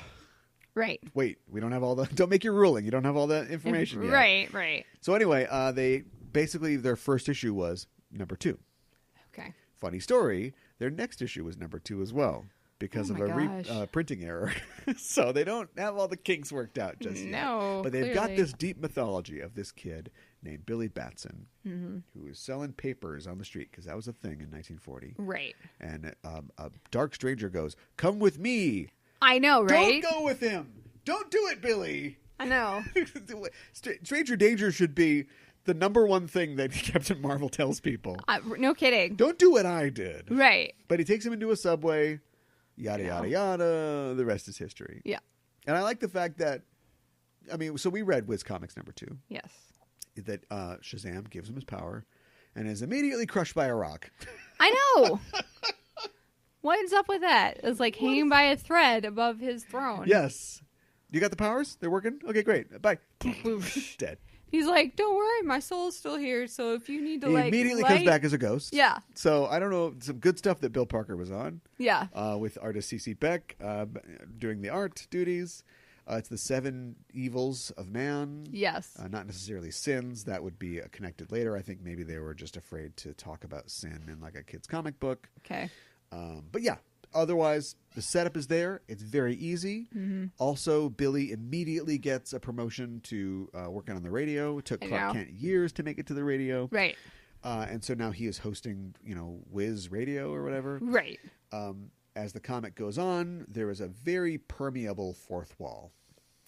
right. Wait, we don't have all the. Don't make your ruling. You don't have all the information yet. Right. Right. So anyway, they basically their first issue was #2. Okay. Funny story. Their next issue was #2 as well because of gosh. a printing error. So they don't have all the kinks worked out just yet. No. But they've got clearly. this deep mythology of this kid named Billy Batson, who was selling papers on the street because that was a thing in 1940. Right. And a dark stranger goes, "Come with me." I know, right? Don't go with him. Don't do it, Billy. I know. Stranger danger should be the #1 thing that Captain Marvel tells people. No kidding. Don't do what I did. Right. But he takes him into a subway, yada, yada, yada. The rest is history. Yeah. And I like the fact that, so we read Whiz Comics #2. Yes. That Shazam gives him his power and is immediately crushed by a rock. I know. What is up with that? It's like hanging by a thread above his throne. Yes. You got the powers? They're working? Okay, great. Bye. Dead. He's like, don't worry, my soul's still here, so if you need to, He immediately comes back as a ghost. Yeah. So, I don't know, some good stuff that Bill Parker was on. Yeah. With artist C.C. Beck doing the art duties. It's the 7 evils of man. Yes. Not necessarily sins. That would be connected later. I think maybe they were just afraid to talk about sin in like a kid's comic book. Okay. But yeah, otherwise, the setup is there. It's very easy. Also, Billy immediately gets a promotion to working on the radio. It took Clark Kent years to make it to the radio. Right. And so now he is hosting, Whiz Radio or whatever. Right. As the comic goes on, there is a very permeable fourth wall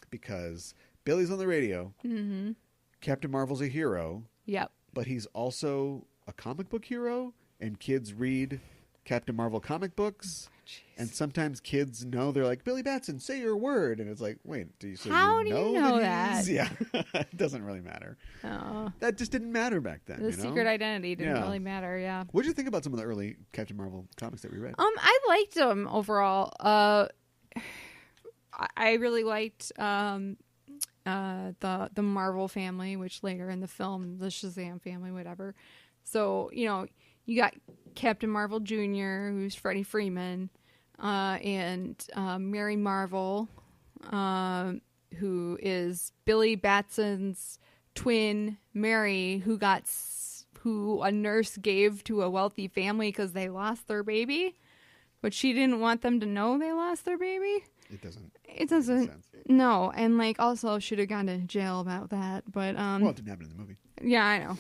because Billy's on the radio. Mm-hmm. Captain Marvel's a hero. Yep. But he's also a comic book hero, and kids read Captain Marvel comic books. And sometimes kids know, they're like, Billy Batson, say your word. And it's like, wait, how do you know that? Yeah, it doesn't really matter. Oh. That just didn't matter back then. The secret identity didn't really matter, yeah. What did you think about some of the early Captain Marvel comics that we read? I liked them overall. I really liked the Marvel family, which later in the film, the Shazam family, whatever. So, you got Captain Marvel Jr., who's Freddie Freeman, and Mary Marvel, who is Billy Batson's twin, Mary, who a nurse gave to a wealthy family because they lost their baby, but she didn't want them to know they lost their baby. It doesn't. Make sense. No, and also should have gone to jail about that. But well, it didn't happen in the movie. Yeah, I know.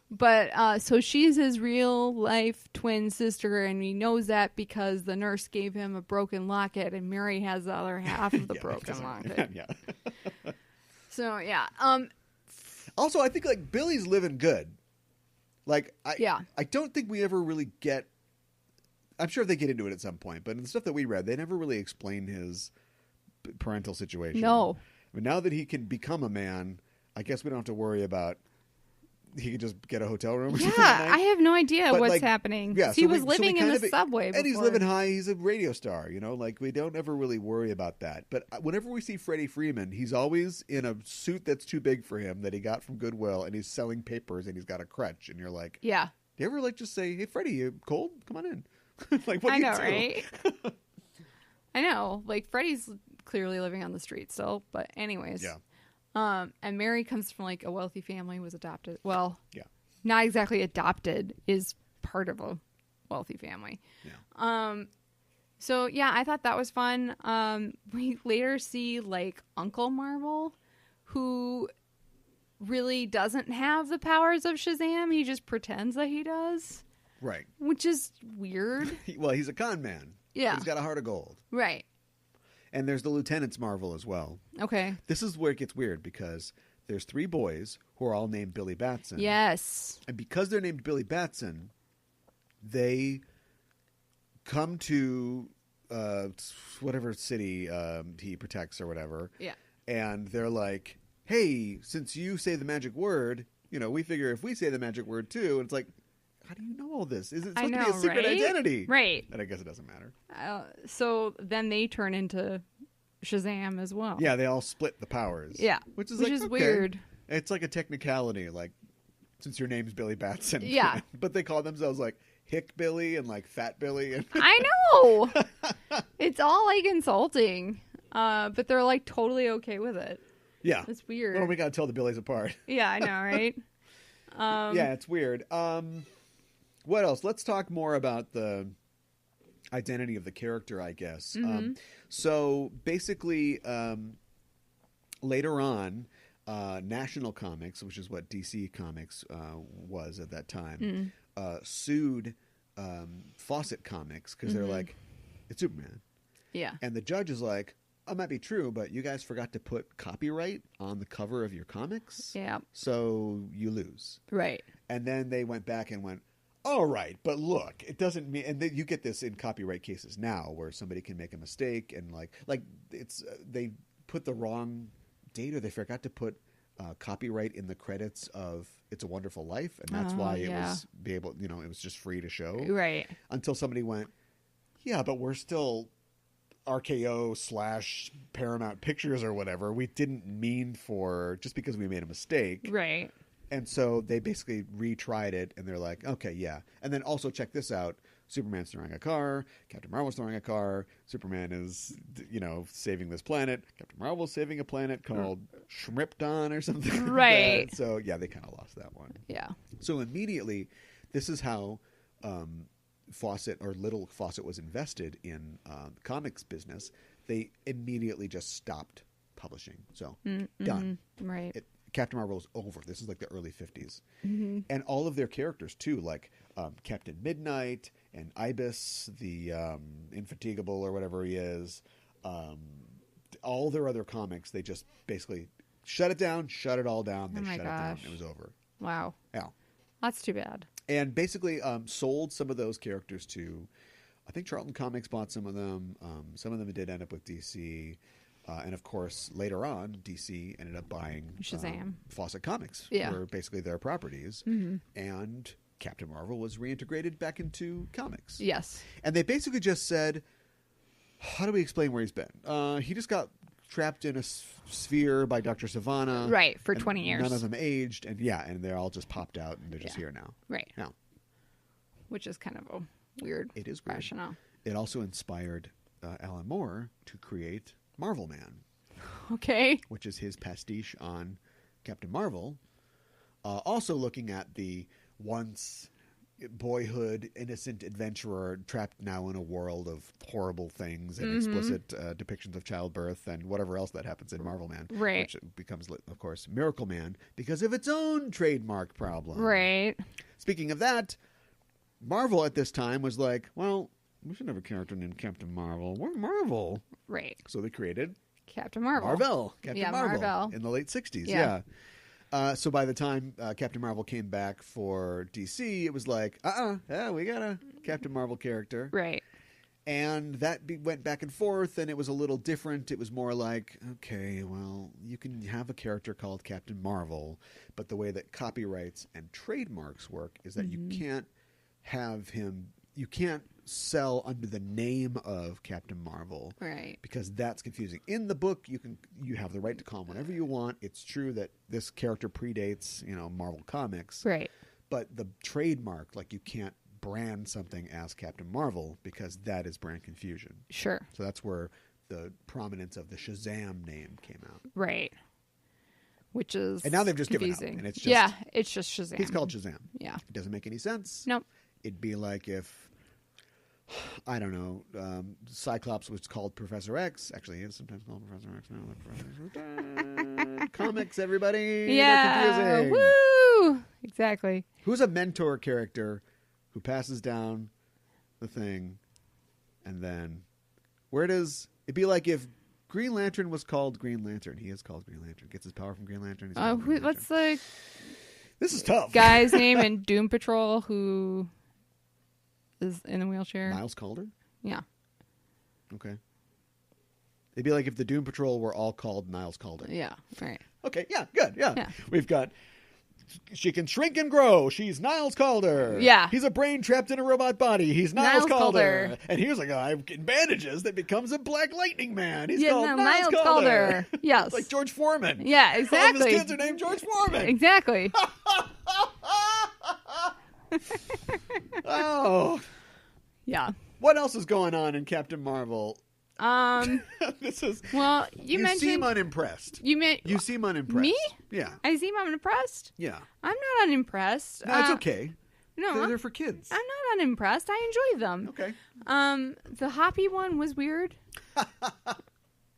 But so she's his real life twin sister, and he knows that because the nurse gave him a broken locket, and Mary has the other half of the broken locket. Yeah. So yeah. Also, I think Billy's living good. I don't think we ever really get. I'm sure they get into it at some point, but in the stuff that we read, they never really explain his parental situation. No. But now that he can become a man, I guess we don't have to worry about he could just get a hotel room or Yeah, something at night. I have no idea But, what's like, happening. yeah, 'Cause so he we- was so we living in kind the of- subway And he's before. living high. He's a radio star, like we don't ever really worry about that. But whenever we see Freddie Freeman, he's always in a suit that's too big for him that he got from Goodwill, and he's selling papers, and he's got a crutch. And you're like, Yeah. do you ever like just say, "Hey, Freddie, you cold? Come on in." Like, what do I you know, do? right? I know. Like, Freddie's clearly living on the street still. But anyways. Yeah. And Mary comes from, like, a wealthy family, was adopted. Well, Yeah. not exactly adopted, is part of a wealthy family. Yeah. So, yeah, I thought that was fun. We later see, like, Uncle Marvel, who really doesn't have the powers of Shazam. He just pretends that he does, Right. which is weird. Well, he's a con man. Yeah. He's got a heart of gold. Right. And there's the Lieutenant's Marvel as well. Okay. This is where it gets weird because there's 3 boys who are all named Billy Batson. Yes. And because they're named Billy Batson, they come to whatever city he protects or whatever. Yeah. And they're like, hey, since you say the magic word, we figure if we say the magic word too. And it's like, how do you know all this? Is it supposed to be a secret right? identity? Right. And I guess it doesn't matter. So then they turn into Shazam as well. Yeah, they all split the powers. Yeah. Which is okay. Weird. It's like a technicality, like, since your name's Billy Batson. Yeah. But they call themselves, like, Hick Billy and, like, Fat Billy. And I know. It's all, like, insulting. But they're, like, totally okay with it. yeah. It's weird. Well, we got to tell the Billies apart. Yeah, I know, right? Yeah, it's weird. What else? Let's talk more about the identity of the character, I guess. Mm-hmm. So basically, later on, National Comics, which is what DC Comics was at that time, sued Fawcett Comics because they're like, it's Superman. Yeah. And the judge is like, it might be true, but you guys forgot to put copyright on the cover of your comics. Yeah. So you lose. Right. And then they went back and went, all right, but look, it doesn't mean, and you get this in copyright cases now where somebody can make a mistake and like it's, they put the wrong date or they forgot to put copyright in the credits of It's a Wonderful Life. And that's why it was it was just free to show. Right. Until somebody went, yeah, but we're still RKO / Paramount Pictures or whatever. We didn't mean for, just because we made a mistake. Right. And so they basically retried it, and they're like, okay, yeah. And then also check this out. Superman's throwing a car. Captain Marvel's throwing a car. Superman is, saving this planet. Captain Marvel's saving a planet called Shrimpton or something. Right. Like that. So, yeah, they kind of lost that one. Yeah. So immediately, this is how Little Fawcett was invested in the comics business. They immediately just stopped publishing. So, done. Right. Captain Marvel is over. This is like the early 50s. And all of their characters, too, like Captain Midnight and Ibis, the Infatigable or whatever he is, all their other comics, they just basically shut it all down. They shut it down. It was over. Wow. Yeah. That's too bad. And basically sold some of those characters to, I think Charlton Comics bought some of them. Some of them did end up with DC. And of course, later on, DC ended up buying Shazam. Fawcett Comics, Yeah. were basically their properties. And Captain Marvel was reintegrated back into comics. Yes. And they basically just said, how do we explain where he's been? He just got trapped in a sphere by Dr. Savannah. Right, for 20 years. None of them aged. And and they're all just popped out and they're just here now. Right. Now, which is kind of a weird it is weird. rationale. It also inspired Alan Moore to create Marvel Man. Okay. Which is his pastiche on Captain Marvel. Also looking at the once boyhood innocent adventurer trapped now in a world of horrible things and explicit depictions of childbirth and whatever else that happens in Marvel Man. Right. Which becomes, of course, Miracle Man because of its own trademark problem. Right. Speaking of that, Marvel at this time was like, well, we should have a character named Captain Marvel. We're Marvel. Right. So they created Captain Marvel. Captain Marvel. In the late 60s, yeah. So by the time Captain Marvel came back for DC, it was like, we got a Captain Marvel character. Right. And that went back and forth, and it was a little different. It was more like, okay, well, you can have a character called Captain Marvel, but the way that copyrights and trademarks work is that you can't have him, you can't sell under the name of Captain Marvel, right? Because that's confusing. In the book, you have the right to call him whatever you want. It's true that this character predates, Marvel Comics, Right. But the trademark, like you can't brand something as Captain Marvel because that is brand confusion. Sure. So that's where the prominence of the Shazam name came out. Right. Which is and now they've just confusing. given up, and it's just it's just Shazam. He's called Shazam. Yeah. It doesn't make any sense. Nope. It'd be like if I don't know, Cyclops was called Professor X. Actually, he is sometimes called Professor X now. Comics, everybody. Yeah. They're confusing. Woo! Exactly. Who's a mentor character who passes down the thing, and then it'd be like if Green Lantern was called Green Lantern. He is called Green Lantern. Gets his power from Green Lantern. He's called Green What's Lantern. This is tough. Guy's name in Doom Patrol who is in a wheelchair? Miles Calder? Yeah. Okay. It'd be like if the Doom Patrol were all called Niles Calder. Yeah, right. Okay, yeah, good, yeah. Yeah. We've got, she can shrink and grow. She's Niles Calder. Yeah. He's a brain trapped in a robot body. He's Niles Calder. Calder. And here's a guy in bandages that becomes a Black Lightning Man. He's Yeah, called no, Niles Niles Calder. Calder. Yes. It's like George Foreman. Yeah, All of exactly. his kids are named George Foreman. Exactly. Oh. Yeah. What else is going on in Captain Marvel? This is Well, you mentioned seem unimpressed. You seem unimpressed. Me? Yeah. I seem unimpressed. Yeah. I'm not unimpressed. No, it's okay. No, They're for kids. I'm not unimpressed. I enjoy them. Okay. The Hoppy one was weird.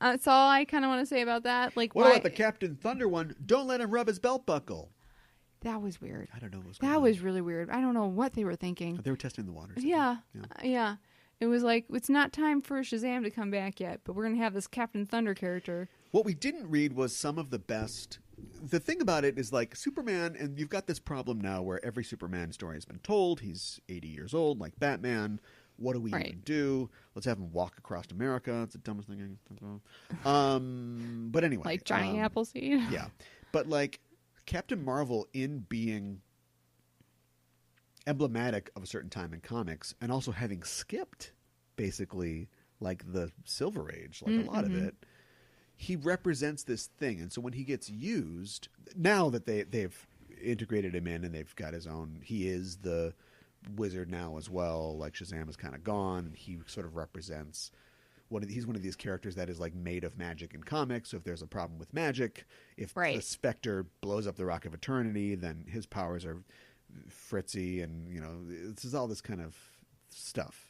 That's all I kind of want to say about that. Like, What why? about the Captain Thunder one? Don't let him rub his belt buckle. That was weird. I don't know what was going That on. was really weird. I don't know what they were thinking. They were testing the waters. Yeah. Yeah. It was like, it's not time for Shazam to come back yet, but we're going to have this Captain Thunder character. What we didn't read was some of the best. The thing about it is like Superman, and you've got this problem now where every Superman story has been told. He's 80 years old, like Batman. What do we even do? Let's have him walk across America. It's the dumbest thing I can think of. But anyway. Like Johnny Appleseed? Yeah. But like Captain Marvel in being emblematic of a certain time in comics and also having skipped basically like the Silver Age, like a lot of it, he represents this thing. And so when he gets used, now that they've integrated him in and they've got his own, he is the wizard now as well. Like Shazam is kind of gone. And he sort of represents he's one of these characters that is like made of magic in comics. So if there's a problem with magic, if the Spectre blows up the Rock of Eternity, then his powers are fritzy, and this is all this kind of stuff.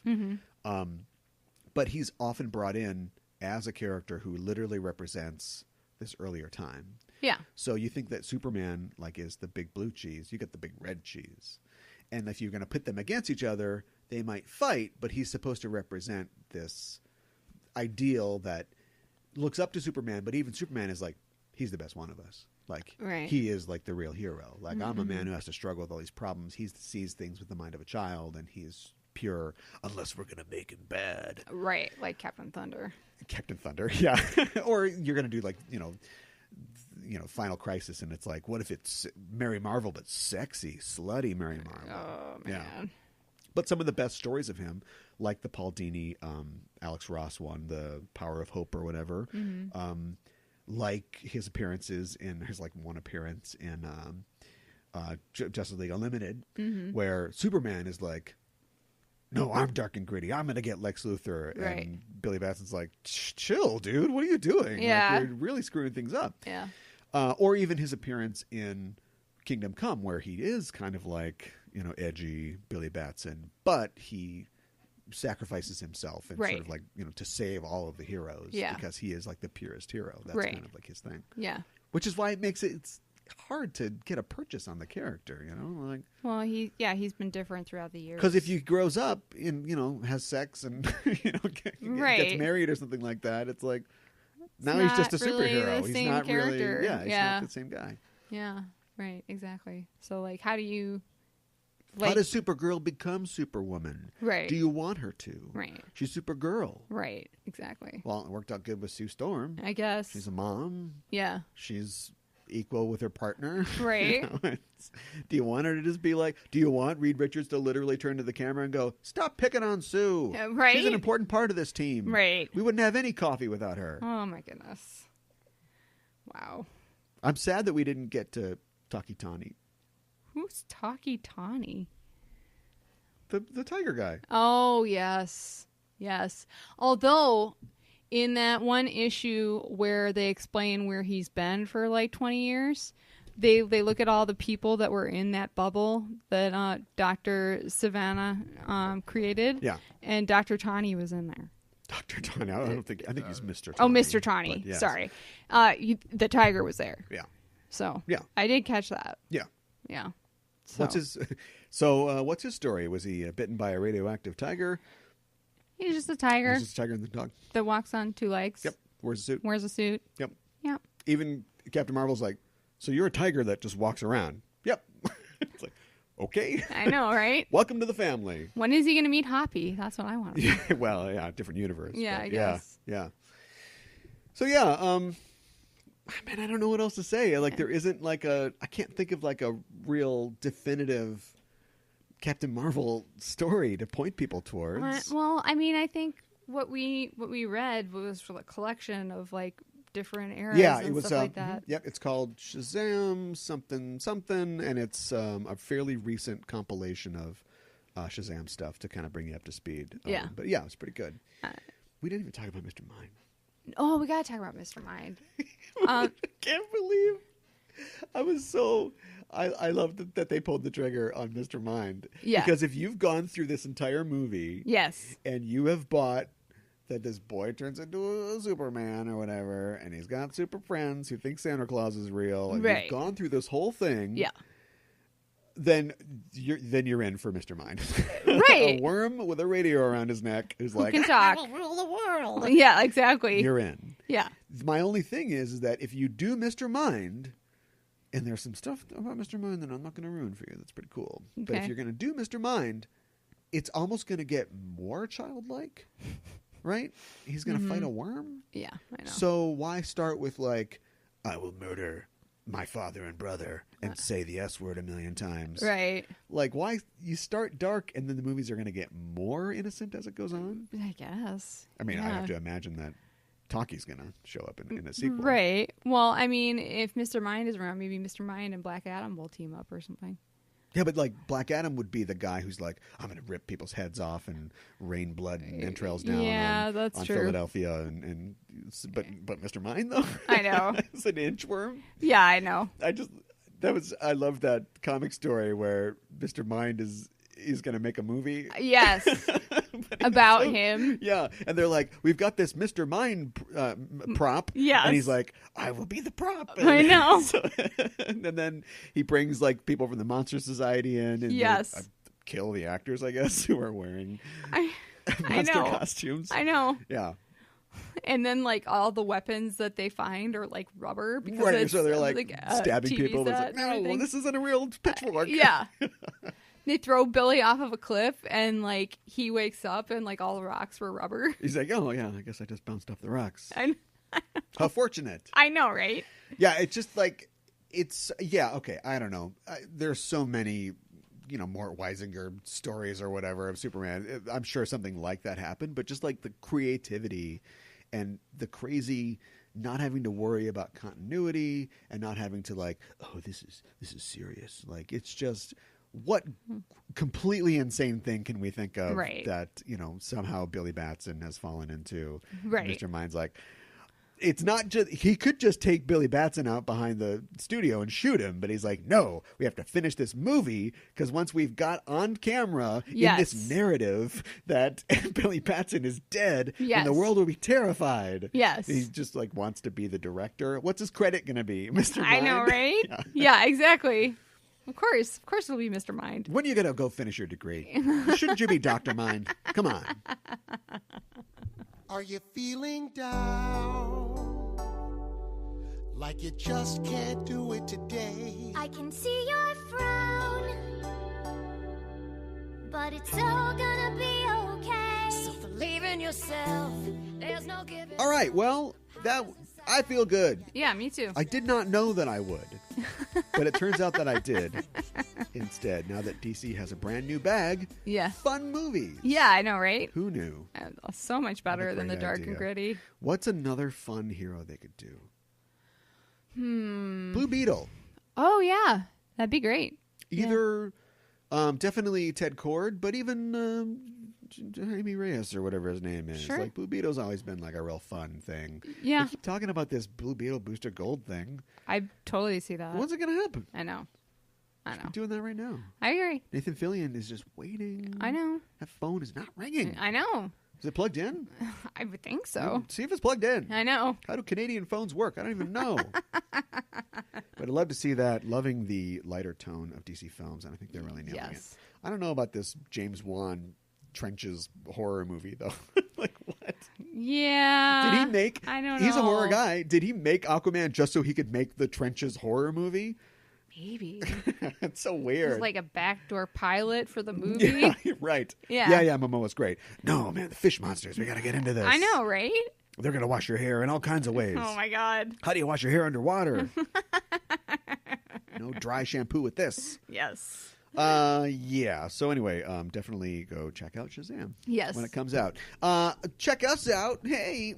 But he's often brought in as a character who literally represents this earlier time. Yeah. So you think that Superman like is the big blue cheese, you get the big red cheese, and if you're going to put them against each other, they might fight. But he's supposed to represent this ideal that looks up to Superman, but even Superman is like, he's the best one of us. Like, he is like the real hero. Like, I'm a man who has to struggle with all these problems. He sees things with the mind of a child, and he's pure unless we're going to make him bad. Right, like Captain Thunder. Captain Thunder, yeah. Or you're going to do like, Final Crisis, and it's like, what if it's Mary Marvel, but sexy, slutty Mary Marvel? Oh, man. Yeah. But some of the best stories of him, like the Paul Dini, Alex Ross one, The Power of Hope or whatever, like his appearances in his like one appearance in Justice League Unlimited, where Superman is like, no, I'm dark and gritty. I'm going to get Lex Luthor. Right. And Billy Batson's like, chill, dude. What are you doing? Yeah. Like, you're really screwing things up. Yeah. Or even his appearance in Kingdom Come, where he is kind of like, edgy Billy Batson, but he sacrifices himself and sort of like, to save all of the heroes because he is like the purest hero. That's kind of like his thing. Yeah. Which is why it's hard to get a purchase on the character, like. Well, he's been different throughout the years. Because if he grows up and, has sex and, gets married or something like that, it's like, now he's just a superhero. He's not character. Really, he's not the same guy. Yeah, right, exactly. So, like, how do you Like, how does Supergirl become Superwoman? Right. Do you want her to? Right. She's Supergirl. Right. Exactly. Well, it worked out good with Sue Storm. I guess. She's a mom. Yeah. She's equal with her partner. Right. Do you want her to just be like, do you want Reed Richards to literally turn to the camera and go, stop picking on Sue? Right. She's an important part of this team. Right. We wouldn't have any coffee without her. Oh, my goodness. Wow. I'm sad that we didn't get to Taki Tani. Who's Taki Tani? The tiger guy. Oh, yes. Yes. Although, in that one issue where they explain where he's been for like 20 years, they look at all the people that were in that bubble that Dr. Savannah created. Yeah. And Dr. Tani was in there. Dr. Tani. I think he's Mr. Tani. Oh, Mr. Tani. Yes. Sorry. The tiger was there. Yeah. So, yeah. I did catch that. Yeah. Yeah. So. What's his story? Was he bitten by a radioactive tiger? He's just a tiger. He's just a tiger in the dog. That walks on two legs. Yep. Wears a suit. Wears a suit. Yep. Yep. Even Captain Marvel's like, so you're a tiger that just walks around. Yep. It's like, okay. I know, right? Welcome to the family. When is he going to meet Hoppy? That's what I want to know. Yeah, well, yeah, different universe. Yeah, but I guess. Yeah. So yeah, man, I don't know what else to say. Like, there isn't I can't think of like a real definitive Captain Marvel story to point people towards. Well, I mean, I think what we read was for the collection of like different eras. Yeah, and it was stuff like that. Yep, it's called Shazam something, and it's a fairly recent compilation of Shazam stuff to kind of bring you up to speed. Yeah, but yeah, it was pretty good. We didn't even talk about Mr. Mind. Oh, we gotta talk about Mr. Mind. I can't believe I was so. I love that they pulled the trigger on Mr. Mind. Yeah. Because if you've gone through this entire movie, yes, and you have bought that this boy turns into a Superman or whatever, and he's got super friends who think Santa Claus is real, and right. you've gone through this whole thing, yeah, then you're in for Mr. Mind. Right. A worm with a radio around his neck who's like, can talk. I will rule the world. Yeah, exactly. You're in. Yeah. My only thing is that if you do Mr. Mind, and there's some stuff about Mr. Mind that I'm not going to ruin for you. That's pretty cool. Okay. But if you're going to do Mr. Mind, it's almost going to get more childlike, right? He's going to fight a worm. Yeah, I know. So why start with like, I will murder my father and brother and say the S word 1,000,000 times. Right. Like, why you start dark and then the movies are going to get more innocent as it goes on? I guess. I mean, yeah. I have to imagine that Taki's going to show up in a sequel. Right. Well, I mean, if Mr. Mind is around, maybe Mr. Mind and Black Adam will team up or something. Yeah, but like Black Adam would be the guy who's like, I'm going to rip people's heads off and rain blood and entrails down on true. Philadelphia. But Mr. Mind, though? I know. It's an inchworm. Yeah, I know. I love that comic story where Mr. Mind is going to make a movie. Yes. About him. Yeah. And they're like, we've got this Mr. Mind prop. Yes. And he's like, I will be the prop. And I know. and then he brings like people from the Monster Society in. And yes. they, kill the actors, I guess, who are wearing monster costumes. I know. Yeah. And then like all the weapons that they find are like rubber. Because right. So they're like stabbing TV people. It's set like, no, this isn't a real pitchfork. Yeah. They throw Billy off of a cliff and like he wakes up and like all the rocks were rubber. He's like, oh yeah, I guess I just bounced off the rocks. How fortunate. I know, right? Yeah, it's just like, okay, I don't know. There's so many, Mort Weisinger stories or whatever of Superman. I'm sure something like that happened, but just like the creativity and the crazy not having to worry about continuity and not having to like, oh, this is serious. Like, it's just, what completely insane thing can we think of that, somehow Billy Batson has fallen into? Right. Mr. Mind's like, it's not just, he could just take Billy Batson out behind the studio and shoot him, but he's like, no, we have to finish this movie because once we've got on camera in this narrative that Billy Batson is dead and the world will be terrified. Yes. He just like wants to be the director. What's his credit going to be? Mr. Mind? I know, right? Yeah, exactly. Of course it'll be Mr. Mind. When are you going to go finish your degree? Shouldn't you be Dr. Mind? Come on. Are you feeling down? Like you just can't do it today? I can see your frown. but it's all gonna be okay. So believe in yourself. There's no giving. All right, well, I feel good. Yeah, me too. I did not know that I would, but it turns out that I did instead. Now that DC has a brand new bag, Yeah. fun movies. Yeah, I know, right? Who knew? So much better What a than the great dark idea. and gritty. What's another fun hero they could do? Blue Beetle. Oh, yeah. That'd be great. Either, definitely Ted Kord, but even Jaime Reyes or whatever his name is. Sure. Like, Blue Beetle's always been like a real fun thing. Yeah. They keep talking about this Blue Beetle Booster Gold thing. I totally see that. When's it going to happen? I know. We're doing that right now. I agree. Nathan Fillion is just waiting. I know. That phone is not ringing. I know. Is it plugged in? I would think so. See if it's plugged in. I know. How do Canadian phones work? I don't even know. But I'd love to see that. Loving the lighter tone of DC films, and I think they're really nailing it. I don't know about this James Wan Trenches horror movie, though. Like, what? Yeah. Did he make... I don't know. He's a horror guy. Did he make Aquaman just so he could make the Trenches horror movie? Maybe. It's so weird. It's like a backdoor pilot for the movie. Yeah, right. Yeah. Yeah, Momoa's great. No, man, the fish monsters. We got to get into this. I know, right? They're going to wash your hair in all kinds of ways. Oh, my God. How do you wash your hair underwater? No dry shampoo with this. Yes. Yeah. So anyway, definitely go check out Shazam. Yes. When it comes out. Check us out. Hey,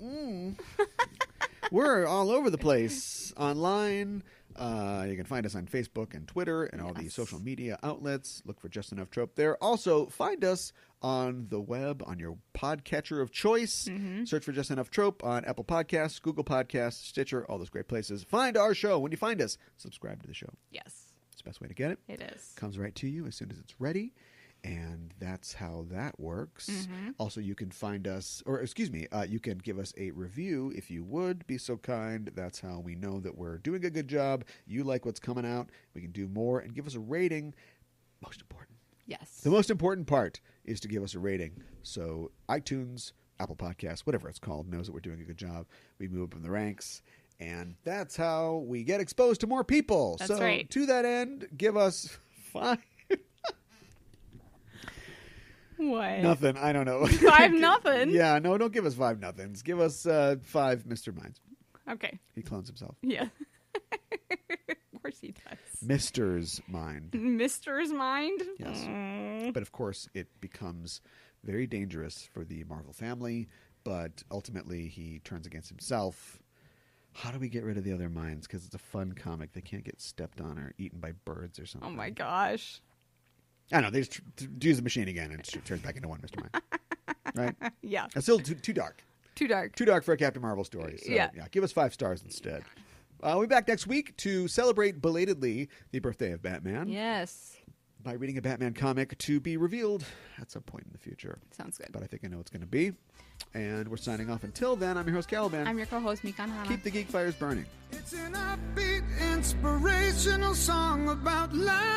we're all over the place online. You can find us on Facebook and Twitter and all the social media outlets. Look for Just Enough Trope there. Also, find us on the web, on your podcatcher of choice. Search for Just Enough Trope on Apple Podcasts, Google Podcasts, Stitcher, all those great places. Find our show. When you find us, subscribe to the show. Yes. It's the best way to get it. It is. Comes right to you as soon as it's ready. And that's how that works. Also, you can find us, or excuse me, you can give us a review if you would be so kind. That's how we know that we're doing a good job. You like what's coming out. We can do more and give us a rating. Most important. Yes. The most important part is to give us a rating. So iTunes, Apple Podcasts, whatever it's called, knows that we're doing a good job. We move up in the ranks. And that's how we get exposed to more people. That's so right. To that end, give us 5. What? Nothing. I don't know. 5 nothing? Yeah, no, don't give us 5 nothings. Give us 5 Mr. Minds. Okay. He clones himself. Yeah. Of course he does. Mister's mind. Mister's mind? Yes. Mm. But of course, it becomes very dangerous for the Marvel family. But ultimately, he turns against himself. How do we get rid of the other minds? Because it's a fun comic. They can't get stepped on or eaten by birds or something. Oh my gosh. I know. They just use the machine again and it turns back into one Mr. Mind. Right? Yeah. It's still too dark. Too dark. Too dark for a Captain Marvel story. So, Yeah. Give us 5 stars instead. We'll be back next week to celebrate belatedly the birthday of Batman Yes. by reading a Batman comic to be revealed at some point in the future. Sounds good. But I think I know it's going to be. And we're signing off. Until then, I'm your host, Caliban. I'm your co-host, Mikan Hana. Keep the geek fires burning. It's an upbeat, inspirational song about life.